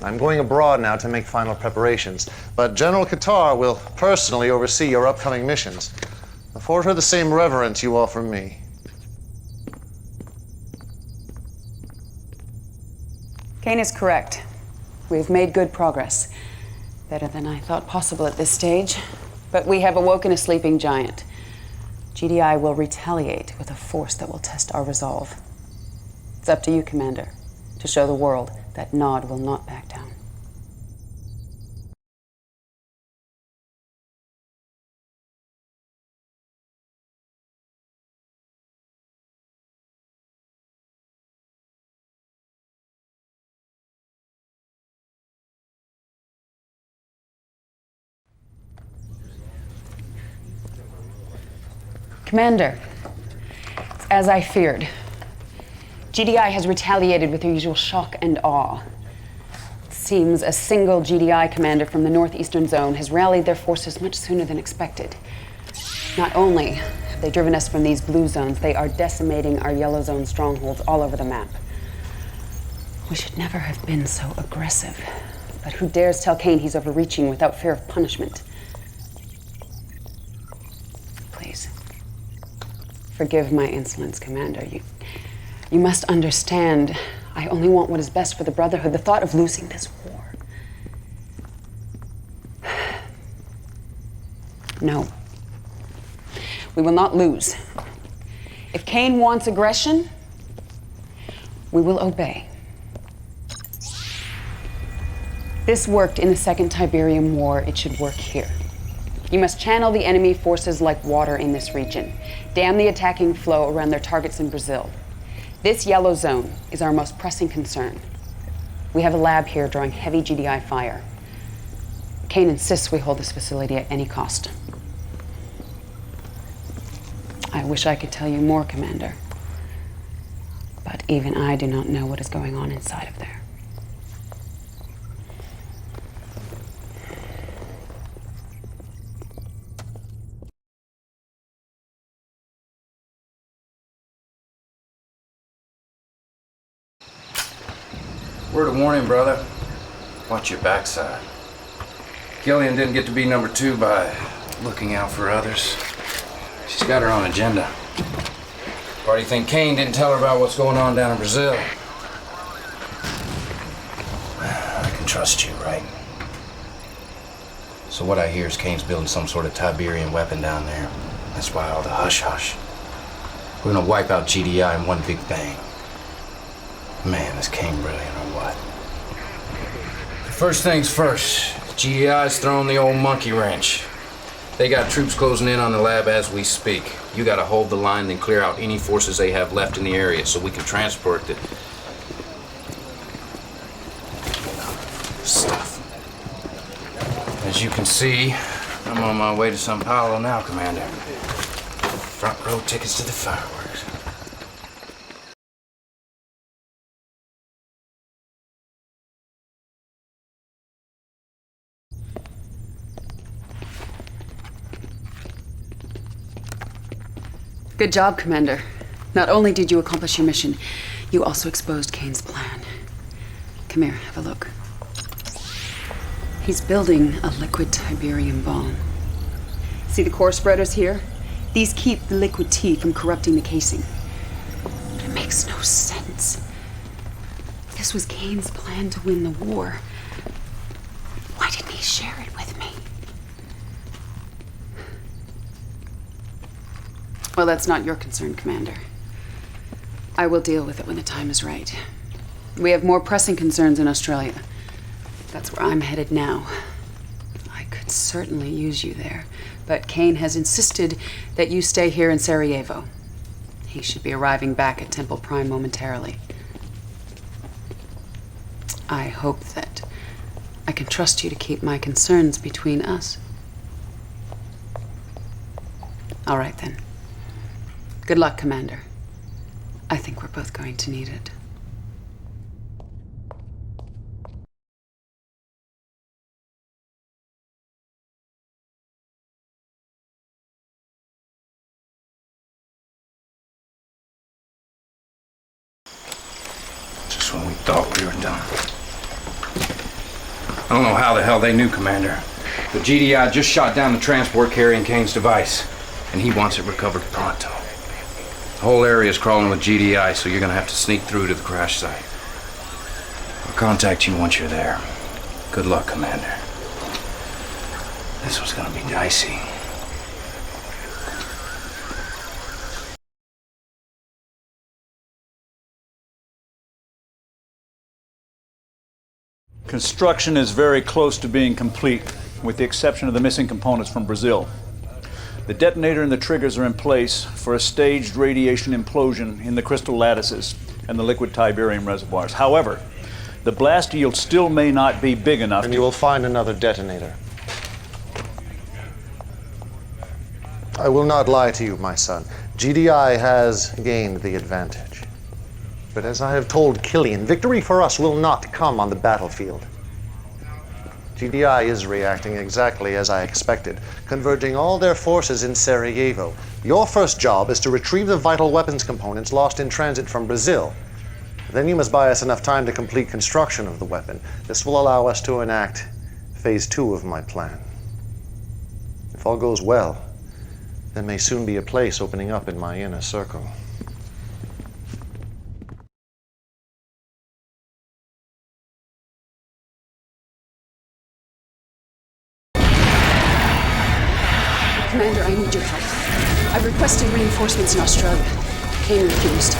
I'm going abroad now to make final preparations, but General Qatar will personally oversee your upcoming missions. Afford her the same reverence you offer me. Kane is correct. We've made good progress. Better than I thought possible at this stage. But we have awoken a sleeping giant. GDI will retaliate with a force that will test our resolve. It's up to you, Commander, to show the world that Nod will not back down. Commander, it's as I feared. GDI has retaliated with their usual shock and awe. It seems a single GDI commander from the northeastern zone has rallied their forces much sooner than expected. Not only have they driven us from these blue zones, they are decimating our yellow zone strongholds all over the map. We should never have been so aggressive. But who dares tell Kane he's overreaching without fear of punishment? Please. Forgive my insolence, Commander. You must understand, I only want what is best for the Brotherhood. The thought of losing this war. No. We will not lose. If Kane wants aggression, we will obey. This worked in the Second Tiberium War. It should work here. You must channel the enemy forces like water in this region. Dam the attacking flow around their targets in Brazil. This yellow zone is our most pressing concern. We have a lab here drawing heavy GDI fire. Kane insists we hold this facility at any cost. I wish I could tell you more, Commander. But even I do not know what is going on inside of there. Word of warning, brother. Watch your backside. Killian didn't get to be number 2 by looking out for others. She's got her own agenda. Why do you think Kane didn't tell her about what's going on down in Brazil? I can trust you, right? So what I hear is Kane's building some sort of Tiberian weapon down there. That's why all the hush-hush. We're gonna wipe out GDI in one big bang. Man, is Kane brilliant or what? First things first, GDI's throwing the old monkey wrench. They got troops closing in on the lab as we speak. You gotta hold the line and clear out any forces they have left in the area so we can transport the stuff. As you can see, I'm on my way to Sao Paulo now, Commander. Front row tickets to the fireworks. Good job, Commander. Not only did you accomplish your mission, you also exposed Kane's plan. Come here, have a look. He's building a liquid Tiberium bomb. See the core spreaders here? These keep the liquid tea from corrupting the casing. But it makes no sense. This was Kane's plan to win the war. Why didn't he share it with me? Well, that's not your concern, Commander. I will deal with it when the time is right. We have more pressing concerns in Australia. That's where I'm headed now. I could certainly use you there, but Kane has insisted that you stay here in Sarajevo. He should be arriving back at Temple Prime momentarily. I hope that I can trust you to keep my concerns between us. All right, then. Good luck, Commander. I think we're both going to need it. Just when we thought we were done. I don't know how the hell they knew, Commander. But GDI just shot down the transport carrying Kane's device, and he wants it recovered pronto. The whole area is crawling with GDI, so you're gonna have to sneak through to the crash site. I'll contact you once you're there. Good luck, Commander. This was gonna be dicey. Construction is very close to being complete, with the exception of the missing components from Brazil. The detonator and the triggers are in place for a staged radiation implosion in the crystal lattices and the liquid Tiberium reservoirs. However, the blast yield still may not be big enough. And you will find another detonator. I will not lie to you, my son. GDI has gained the advantage. But as I have told Killian, victory for us will not come on the battlefield. GDI is reacting exactly as I expected, converging all their forces in Sarajevo. Your first job is to retrieve the vital weapons components lost in transit from Brazil. Then you must buy us enough time to complete construction of the weapon. This will allow us to enact phase 2 of my plan. If all goes well, there may soon be a place opening up in my inner circle. Commander, I need your help. I've requested reinforcements in Australia. Kane refused.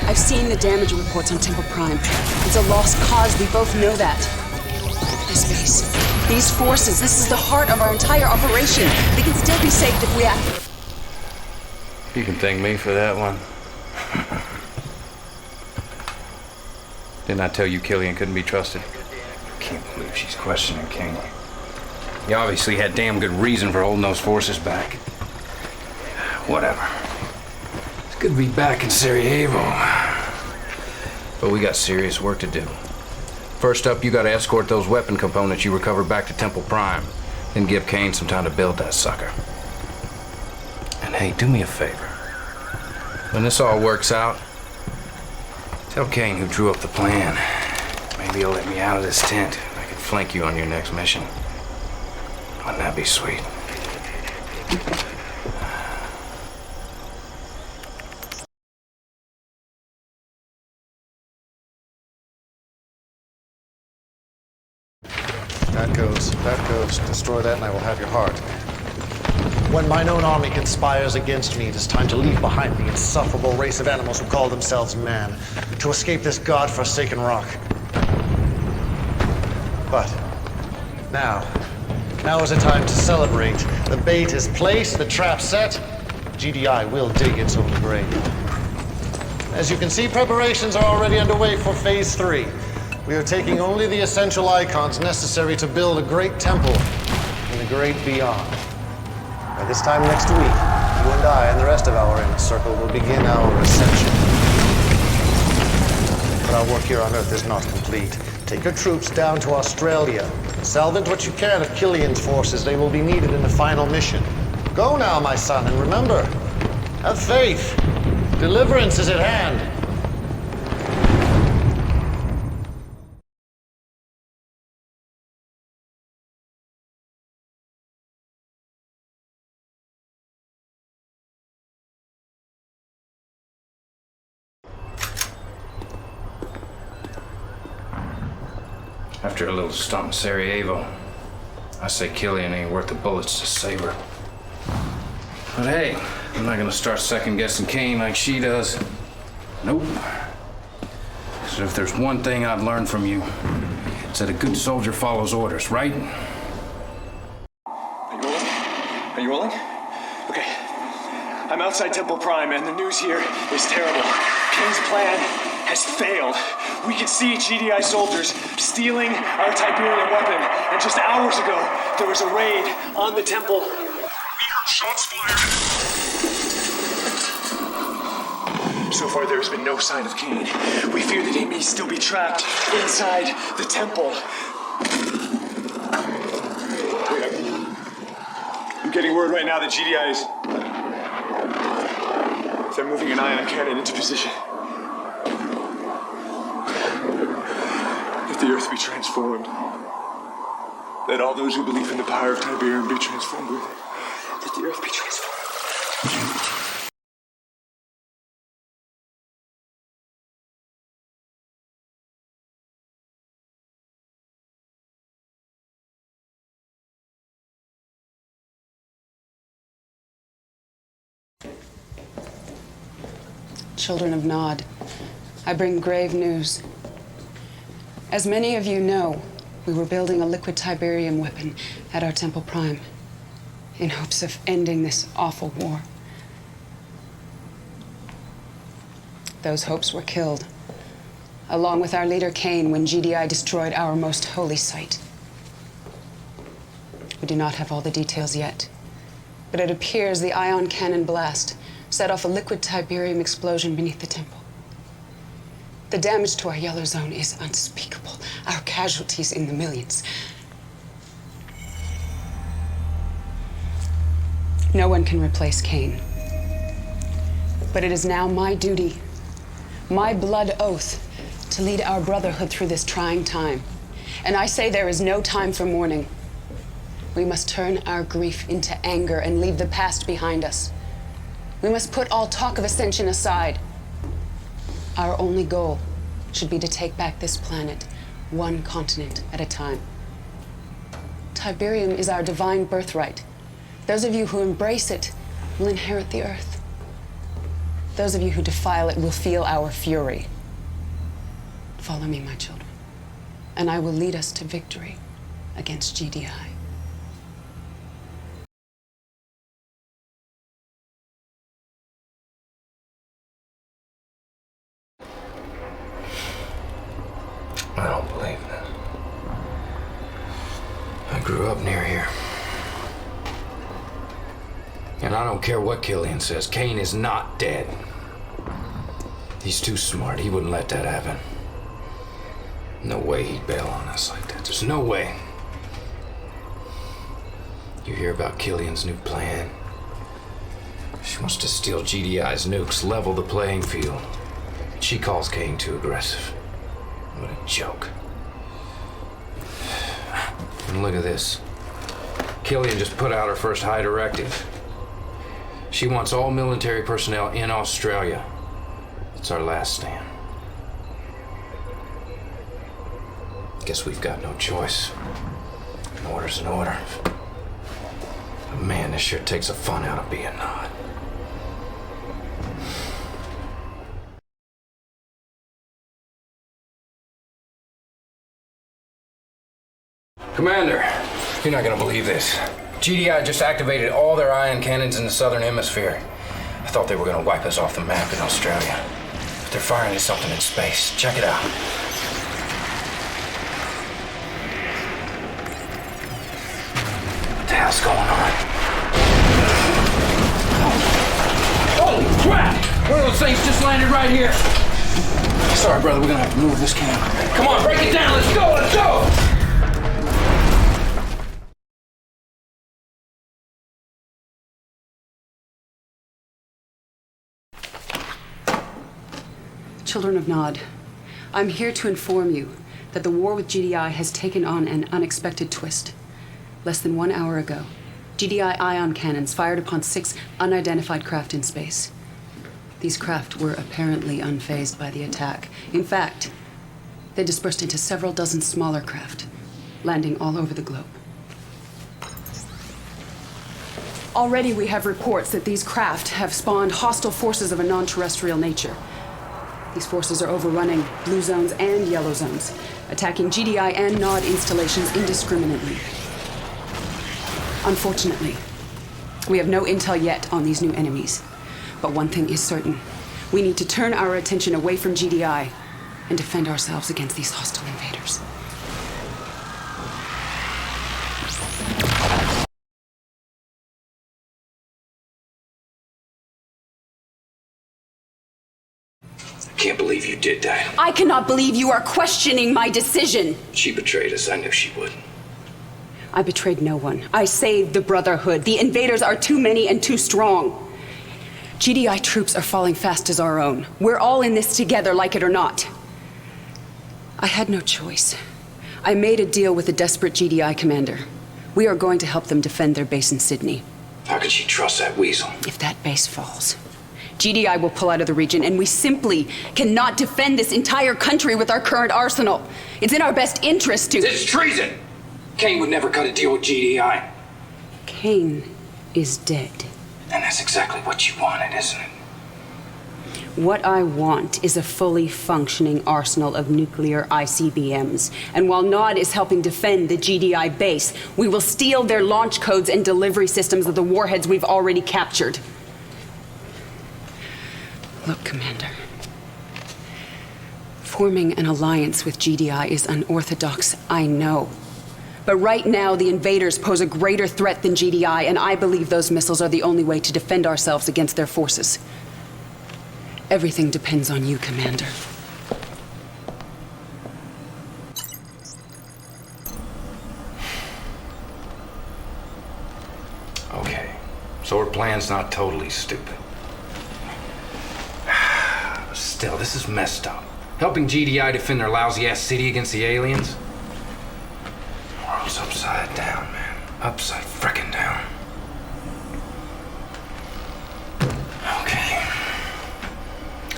I've seen the damage reports on Temple Prime. It's a lost cause, we both know that. This base, these forces, this is the heart of our entire operation. They can still be saved if we act. You can thank me for that one. Didn't I tell you Killian couldn't be trusted? Can't believe she's questioning Kane. He obviously had damn good reason for holding those forces back. Whatever. It's good to be back in Sarajevo. But we got serious work to do. First up, you gotta escort those weapon components you recovered back to Temple Prime. Then give Kane some time to build that sucker. And hey, do me a favor. When this all works out, tell Kane who drew up the plan. Maybe he'll let me out of this tent. I can flank you on your next mission. Wouldn't that be sweet? That goes. Destroy that and I will have your heart. When mine own army conspires against me, it is time to leave behind the insufferable race of animals who call themselves man, to escape this god-forsaken rock. But now is the time to celebrate. The bait is placed, the trap set. GDI will dig its own grave. As you can see, preparations are already underway for phase 3. We are taking only the essential icons necessary to build a great temple in the great beyond. By this time next week, you and I and the rest of our inner circle will begin our ascension. But our work here on Earth is not complete. Take your troops down to Australia. Salvage what you can of Killian's forces. They will be needed in the final mission. Go now, my son, and remember, have faith. Deliverance is at hand. After a little stump in Sarajevo, I say Killian ain't worth the bullets to save her. But hey, I'm not gonna start second-guessing Kane like she does. Nope. So if there's one thing I've learned from you, it's that a good soldier follows orders, right? Are you rolling? Okay. I'm outside Temple Prime, and the news here is terrible. Kane's plan has failed. We can see GDI soldiers stealing our Tiberium weapon, and just hours ago, there was a raid on the temple. We heard shots fired. So far, there has been no sign of Kane. We fear that he may still be trapped inside the temple. I'm getting word right now that GDI is... They're moving an ion cannon into position. Let the Earth be transformed. Let all those who believe in the power of Tiberium be transformed with it. Let the Earth be transformed. Children of Nod, I bring grave news. As many of you know, we were building a liquid Tiberium weapon at our Temple Prime in hopes of ending this awful war. Those hopes were killed, along with our leader Kane, when GDI destroyed our most holy site. We do not have all the details yet, but it appears the ion cannon blast set off a liquid Tiberium explosion beneath the temple. The damage to our yellow zone is unspeakable. Our casualties in the millions. No one can replace Kane. But it is now my duty, my blood oath, to lead our brotherhood through this trying time. And I say there is no time for mourning. We must turn our grief into anger and leave the past behind us. We must put all talk of ascension aside. Our only goal should be to take back this planet, one continent at a time. Tiberium is our divine birthright. Those of you who embrace it will inherit the Earth. Those of you who defile it will feel our fury. Follow me, my children, and I will lead us to victory against GDI. I don't believe this. I grew up near here. And I don't care what Killian says, Kane is not dead. He's too smart. He wouldn't let that happen. No way he'd bail on us like that. There's no way. You hear about Killian's new plan? She wants to steal GDI's nukes, level the playing field. She calls Kane too aggressive. What a joke. And look at this. Killian just put out her first high directive. She wants all military personnel in Australia. It's our last stand. Guess we've got no choice. An order's an order. But man, this sure takes the fun out of being Nod. Commander, you're not gonna believe this. GDI just activated all their ion cannons in the southern hemisphere. I thought they were gonna wipe us off the map in Australia. But they're firing at something in space. Check it out. What the hell's going on? Holy crap! One of those things just landed right here. Sorry, brother, we're gonna have to move this camp. Come on, break it down. Let's go, let's go! Children of Nod, I'm here to inform you that the war with GDI has taken on an unexpected twist. Less than 1 hour ago, GDI ion cannons fired upon 6 unidentified craft in space. These craft were apparently unfazed by the attack. In fact, they dispersed into several dozen smaller craft, landing all over the globe. Already we have reports that these craft have spawned hostile forces of a non-terrestrial nature. These forces are overrunning blue zones and yellow zones, attacking GDI and Nod installations indiscriminately. Unfortunately, we have no intel yet on these new enemies. But one thing is certain. We need to turn our attention away from GDI and defend ourselves against these hostile invaders. I can't believe you did that. I cannot believe you are questioning my decision. She betrayed us. I knew she would. I betrayed no one. I saved the Brotherhood. The invaders are too many and too strong. GDI troops are falling fast as our own. We're all in this together, like it or not. I had no choice. I made a deal with a desperate GDI commander. We are going to help them defend their base in Sydney. How could she trust that weasel? If that base falls, GDI will pull out of the region, and we simply cannot defend this entire country with our current arsenal. It's in our best interest to— This is treason! Kane would never cut a deal with GDI. Kane is dead. And that's exactly what you wanted, isn't it? What I want is a fully functioning arsenal of nuclear ICBMs. And while Nod is helping defend the GDI base, we will steal their launch codes and delivery systems of the warheads we've already captured. Look, Commander. Forming an alliance with GDI is unorthodox, I know. But right now, the invaders pose a greater threat than GDI, and I believe those missiles are the only way to defend ourselves against their forces. Everything depends on you, Commander. Okay, so her plan's not totally stupid. Still, this is messed up. Helping GDI defend their lousy-ass city against the aliens? The world's upside down, man. Upside frickin' down. Okay.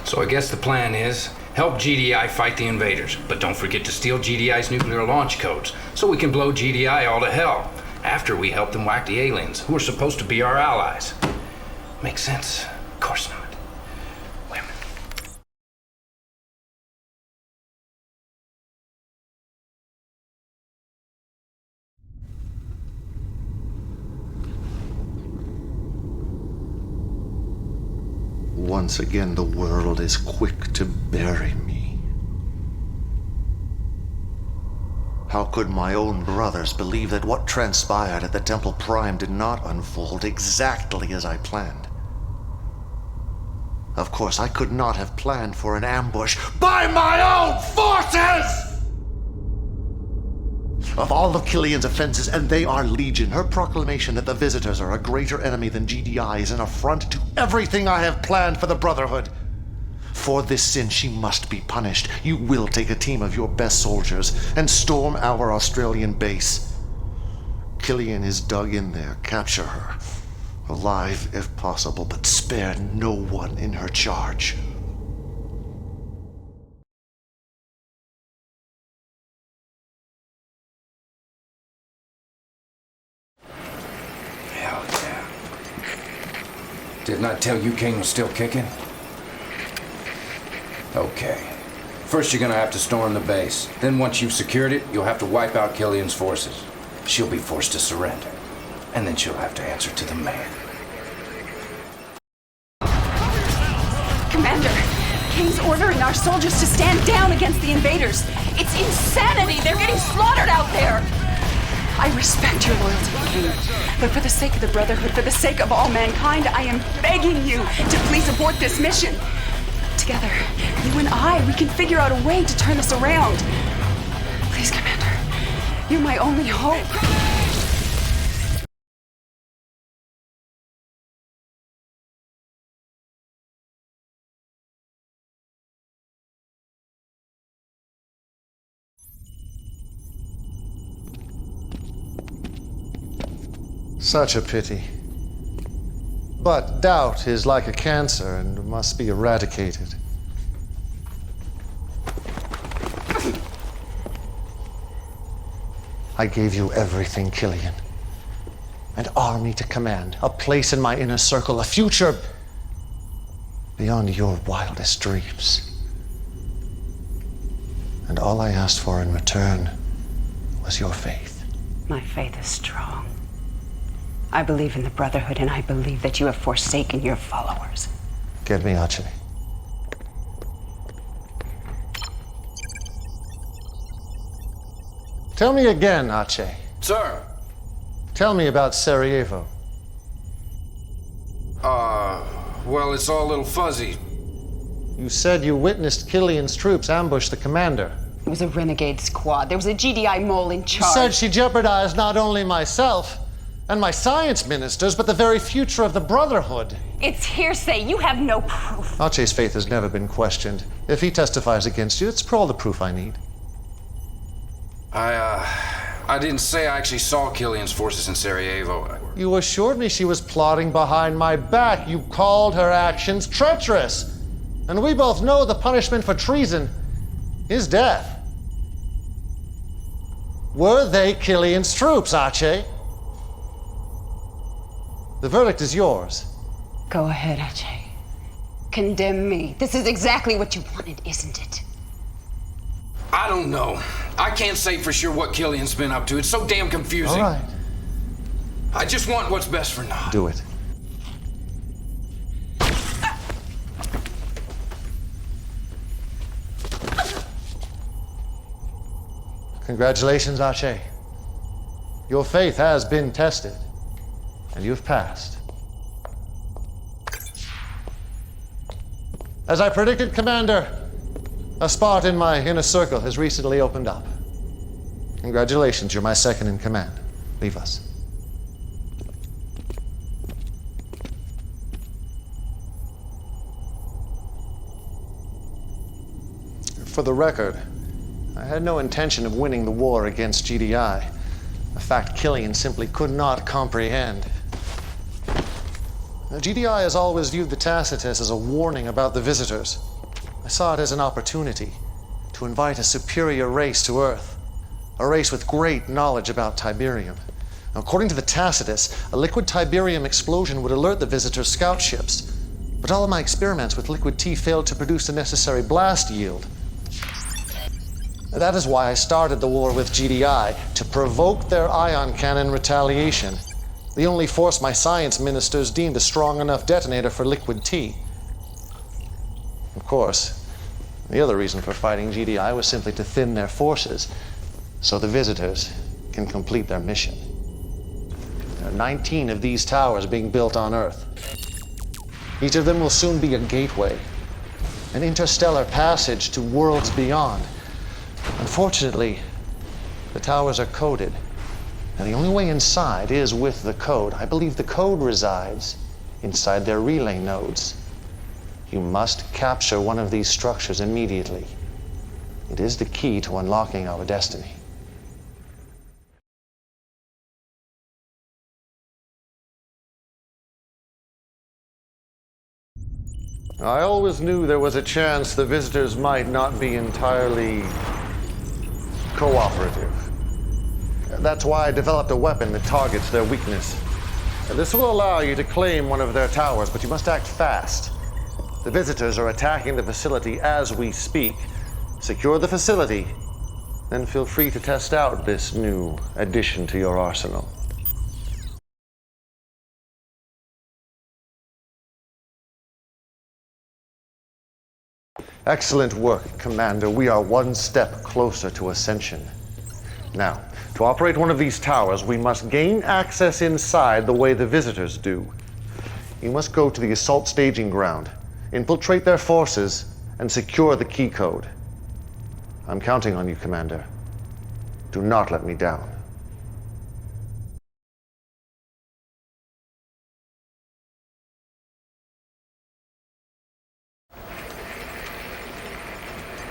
So I guess the plan is help GDI fight the invaders, but don't forget to steal GDI's nuclear launch codes so we can blow GDI all to hell after we help them whack the aliens, who are supposed to be our allies. Makes sense? Of course not. Once again, the world is quick to bury me. How could my own brothers believe that what transpired at the Temple Prime did not unfold exactly as I planned? Of course, I could not have planned for an ambush by my own forces! Of all of Killian's offenses, and they are legion, her proclamation that the visitors are a greater enemy than GDI is an affront to everything I have planned for the Brotherhood. For this sin, she must be punished. You will take a team of your best soldiers and storm our Australian base. Killian is dug in there. Capture her. Alive, if possible, but spare no one in her charge. Didn't I tell you Kane was still kicking? Okay. First you're gonna have to storm the base. Then once you've secured it, you'll have to wipe out Killian's forces. She'll be forced to surrender. And then she'll have to answer to the man. Commander, Kane's ordering our soldiers to stand down against the invaders. It's insanity! They're getting slaughtered out there! I respect your loyalty, Kane. But for the sake of the Brotherhood, for the sake of all mankind, I am begging you to please abort this mission. Together, you and I, we can figure out a way to turn this around. Please, Commander. You're my only hope. Such a pity. But doubt is like a cancer and must be eradicated. I gave you everything, Killian. An army to command, a place in my inner circle, a future beyond your wildest dreams. And all I asked for in return was your faith. My faith is strong. I believe in the Brotherhood, and I believe that you have forsaken your followers. Get me Archie. Tell me again, Aceh. Sir. Tell me about Sarajevo. Well, it's all a little fuzzy. You said you witnessed Killian's troops ambush the commander. It was a renegade squad. There was a GDI mole in charge. You said she jeopardized not only myself and my science ministers, but the very future of the Brotherhood. It's hearsay. You have no proof. Aceh's faith has never been questioned. If he testifies against you, it's all the proof I need. I didn't say I actually saw Killian's forces in Sarajevo. You assured me she was plotting behind my back. You called her actions treacherous. And we both know the punishment for treason is death. Were they Killian's troops, Aceh? The verdict is yours. Go ahead, Aceh. Condemn me. This is exactly what you wanted, isn't it? I don't know. I can't say for sure what Killian's been up to. It's so damn confusing. All right. I just want what's best for Nod. Do it. Congratulations, Aceh. Your faith has been tested, and you've passed. As I predicted, Commander, a spot in my inner circle has recently opened up. Congratulations, you're my second in command. Leave us. For the record, I had no intention of winning the war against GDI, a fact Killian simply could not comprehend. Now, GDI has always viewed the Tacitus as a warning about the visitors. I saw it as an opportunity to invite a superior race to Earth, a race with great knowledge about Tiberium. Now, according to the Tacitus, a liquid Tiberium explosion would alert the visitors' scout ships, but all of my experiments with liquid T failed to produce the necessary blast yield. That is why I started the war with GDI, to provoke their ion cannon retaliation, the only force my science ministers deemed a strong enough detonator for liquid T. Of course, the other reason for fighting GDI was simply to thin their forces, so the visitors can complete their mission. There are 19 of these towers being built on Earth. Each of them will soon be a gateway, an interstellar passage to worlds beyond. Unfortunately, the towers are coded, and the only way inside is with the code. I believe the code resides inside their relay nodes. You must capture one of these structures immediately. It is the key to unlocking our destiny. I always knew there was a chance the visitors might not be entirely cooperative. That's why I developed a weapon that targets their weakness. This will allow you to claim one of their towers, but you must act fast. The visitors are attacking the facility as we speak. Secure the facility, then feel free to test out this new addition to your arsenal. Excellent work, Commander. We are one step closer to ascension. Now, to operate one of these towers, we must gain access inside the way the visitors do. You must go to the assault staging ground, infiltrate their forces, and secure the key code. I'm counting on you, Commander. Do not let me down.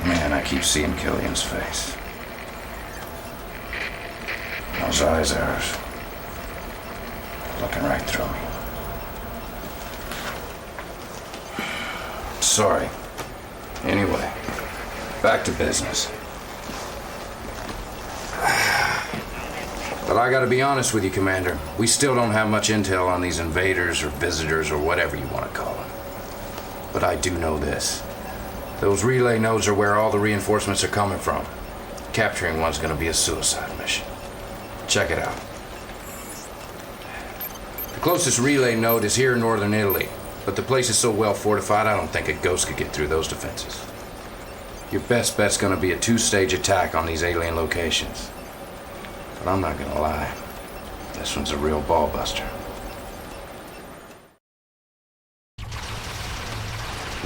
Man, I keep seeing Killian's face. Those eyes of hers, looking right through me. Sorry. Anyway, back to business. But I gotta be honest with you, Commander. We still don't have much intel on these invaders or visitors or whatever you want to call them. But I do know this. Those relay nodes are where all the reinforcements are coming from. Capturing one's gonna be a suicide mission. Check it out. The closest relay node is here in northern Italy, but the place is so well fortified I don't think a ghost could get through those defenses. Your best bet's gonna be a two-stage attack on these alien locations. But I'm not gonna lie. This one's a real ball buster.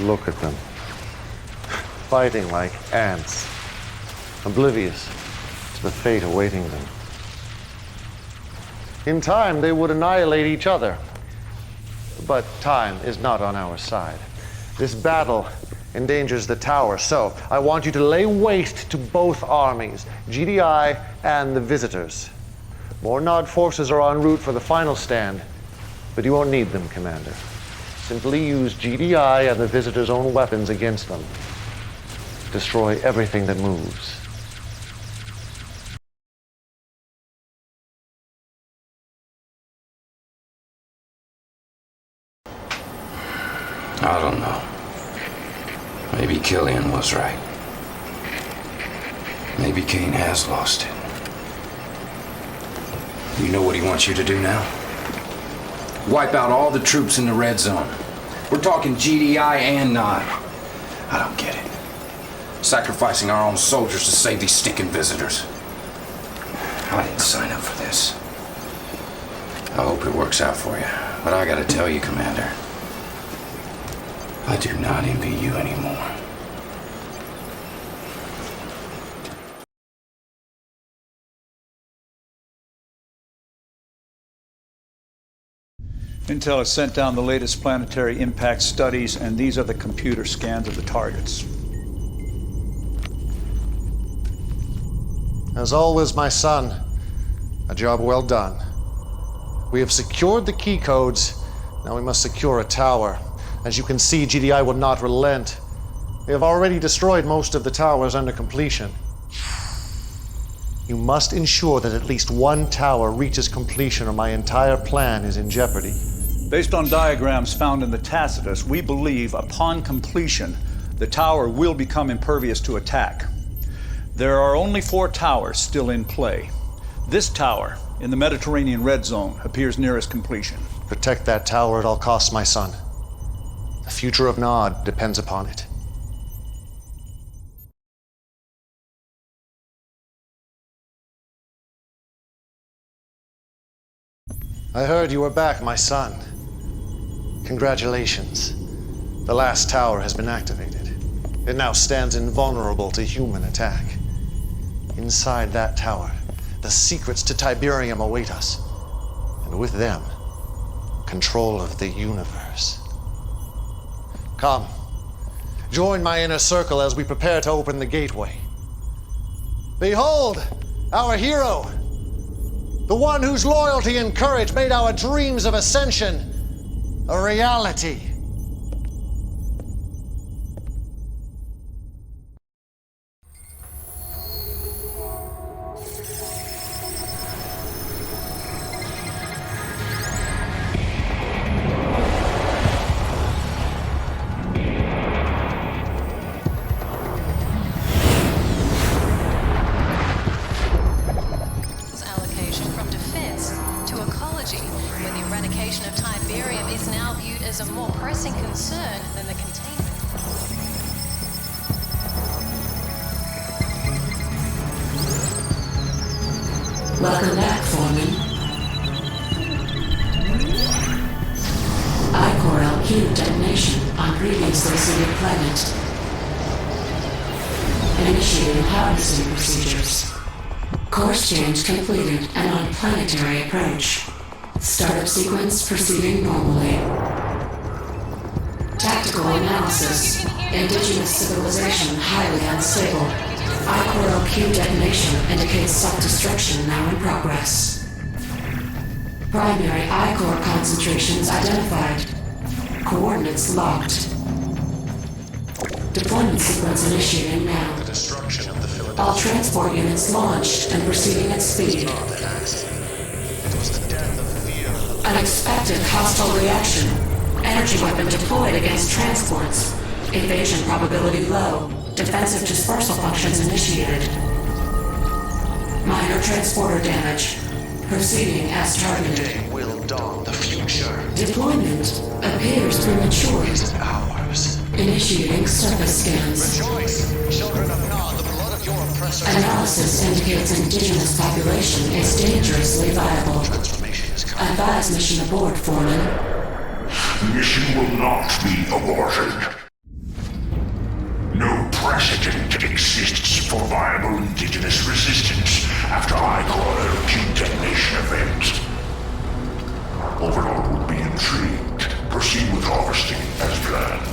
Look at them. Fighting like ants. Oblivious to the fate awaiting them. In time, they would annihilate each other. But time is not on our side. This battle endangers the tower, so I want you to lay waste to both armies, GDI and the visitors. More Nod forces are en route for the final stand, but you won't need them, Commander. Simply use GDI and the visitors' own weapons against them. Destroy everything that moves. I don't know. Maybe Killian was right. Maybe Kane has lost it. You know what he wants you to do now? Wipe out all the troops in the red zone. We're talking GDI and Nod. I don't get it. Sacrificing our own soldiers to save these stinking visitors. I didn't sign up for this. I hope it works out for you. But I gotta tell you, Commander, I do not envy you anymore. Intel has sent down the latest planetary impact studies, and these are the computer scans of the targets. As always, my son, a job well done. We have secured the key codes. Now we must secure a tower. As you can see, GDI will not relent. They have already destroyed most of the towers under completion. You must ensure that at least one tower reaches completion, or my entire plan is in jeopardy. Based on diagrams found in the Tacitus, we believe upon completion, the tower will become impervious to attack. There are only 4 towers still in play. This tower, in the Mediterranean red zone, appears nearest completion. Protect that tower at all costs, my son. The future of Nod depends upon it. I heard you were back, my son. Congratulations. The last tower has been activated. It now stands invulnerable to human attack. Inside that tower, the secrets to Tiberium await us. And with them, control of the universe. Come, join my inner circle as we prepare to open the gateway. Behold, our hero! The one whose loyalty and courage made our dreams of ascension a reality. Welcome back, Foreman. I-Core LQ detonation on previously seeded planet. Initiating harvesting procedures. Course change completed and on planetary approach. Startup sequence proceeding normally. Tactical analysis. Indigenous civilization highly unstable. I-Core LQ detonation indicates self-destruction now in progress. Primary I-Core concentrations identified. Coordinates locked. Deployment sequence initiating now. The destruction of the Philadelphia. All transport units launched and proceeding at speed. It was the death of fear. Unexpected hostile reaction. Energy weapon deployed against transports. Evasion probability low. Defensive dispersal functions initiated. Minor transporter damage. Proceeding as targeted. Will dawn the future. Deployment appears premature. Is ours. Initiating surface scans. Rejoice, children of Nod, the blood of your oppressors Analysis indicates indigenous population is dangerously viable. Advise mission abort, Foreman. Mission will not be aborted. No precedent exists for viable indigenous resistance after I-Core LQ detonation event. Overlord would be intrigued. Proceed with harvesting as planned.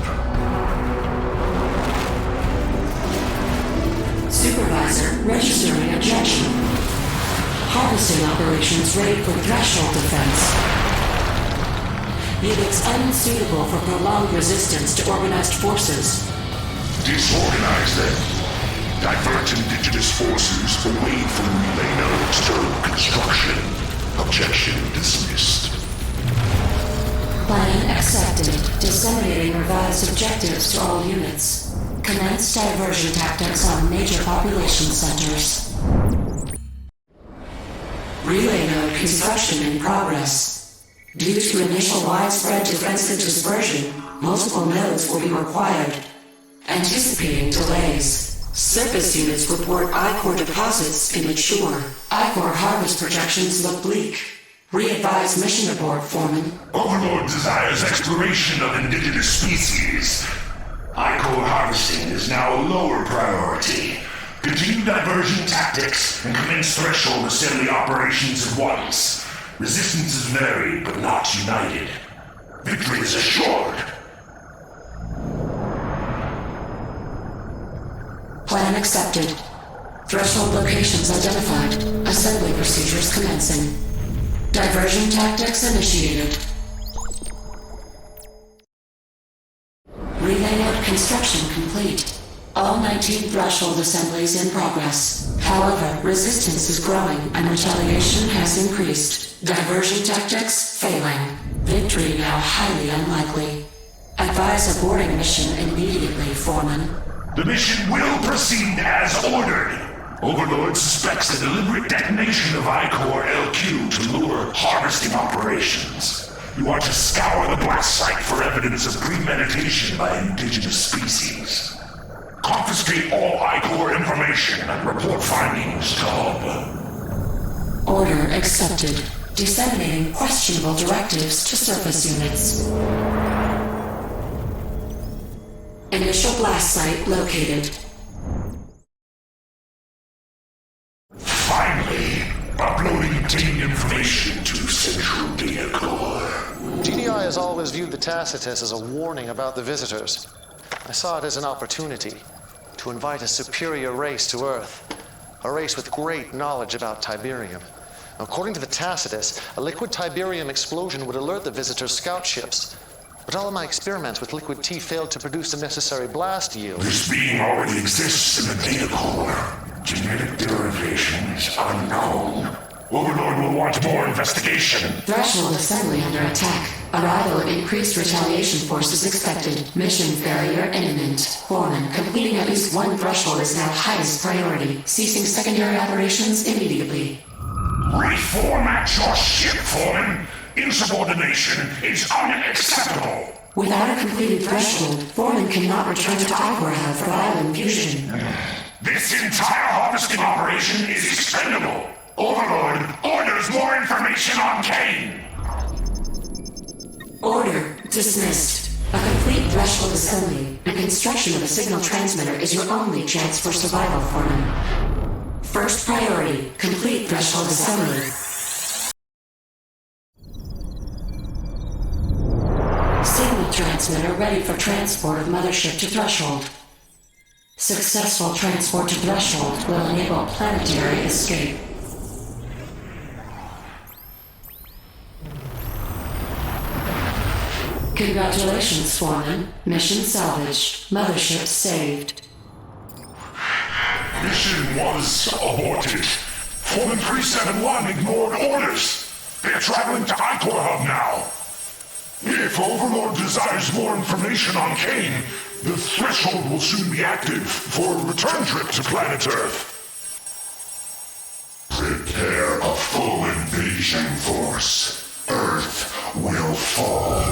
Supervisor, registering objection. Harvesting operations ready for threshold defense. Units unsuitable for prolonged resistance to organized forces. Disorganize them. Divert indigenous forces away from relay nodes during construction. Objection dismissed. Plan accepted. Disseminating revised objectives to all units. Commence diversion tactics on major population centers. Relay node construction in progress. Due to initial widespread defensive dispersion, multiple nodes will be required. Anticipating delays. Surface units report I-Core deposits immature. I-Core harvest projections look bleak. Re-advise mission abort, Foreman. Overlord desires exploration of indigenous species. I-Core harvesting is now a lower priority. Continue diversion tactics and commence threshold assembly operations at once. Resistance is varied, but not united. Victory is assured. Plan accepted. Threshold locations identified. Assembly procedures commencing. Diversion tactics initiated. Relay node construction complete. All 19 threshold assemblies in progress. However, resistance is growing and retaliation has increased. Diversion tactics failing. Victory now highly unlikely. Advise aborting mission immediately, Foreman. The mission will proceed as ordered. Overlord suspects a deliberate detonation of I-Core LQ to lure harvesting operations. You are to scour the blast site for evidence of premeditation by indigenous species. Confiscate all I-Core information and report findings to Hub. Order accepted. Disseminating questionable directives to surface units. Initial blast site located. Finally, uploading obtained information to Central Data Core. GDI has always viewed the Tacitus as a warning about the visitors. I saw it as an opportunity to invite a superior race to Earth, a race with great knowledge about Tiberium. According to the Tacitus, a liquid Tiberium explosion would alert the visitors' scout ships. But all of my experiments with liquid T failed to produce the necessary blast yield. This being already exists in the data core. Genetic derivation is unknown. Overlord will want more investigation. Threshold assembly under attack. Arrival of increased retaliation force is expected. Mission failure imminent. Foreman, completing at least one threshold is now highest priority. Ceasing secondary operations immediately. Reformat your ship, Foreman. Insubordination is unacceptable. Without a completed threshold, Foreman cannot return to I-Core Hub for violent fusion. This entire harvesting operation is expendable. Overlord orders more information on Kane. Order dismissed. A complete threshold assembly and construction of a signal transmitter is your only chance for survival, Foreman. First priority, complete threshold assembly. Signal transmitter ready for transport of mothership to threshold. Successful transport to threshold will enable planetary escape. Congratulations, Foreman. Mission salvaged. Mothership saved. Mission was aborted. Foreman 371 ignored orders. They're traveling to I-Core Hub now. If Overlord desires more information on Kane, the threshold will soon be active for a return trip to planet Earth. Prepare a full invasion force. Earth will fall.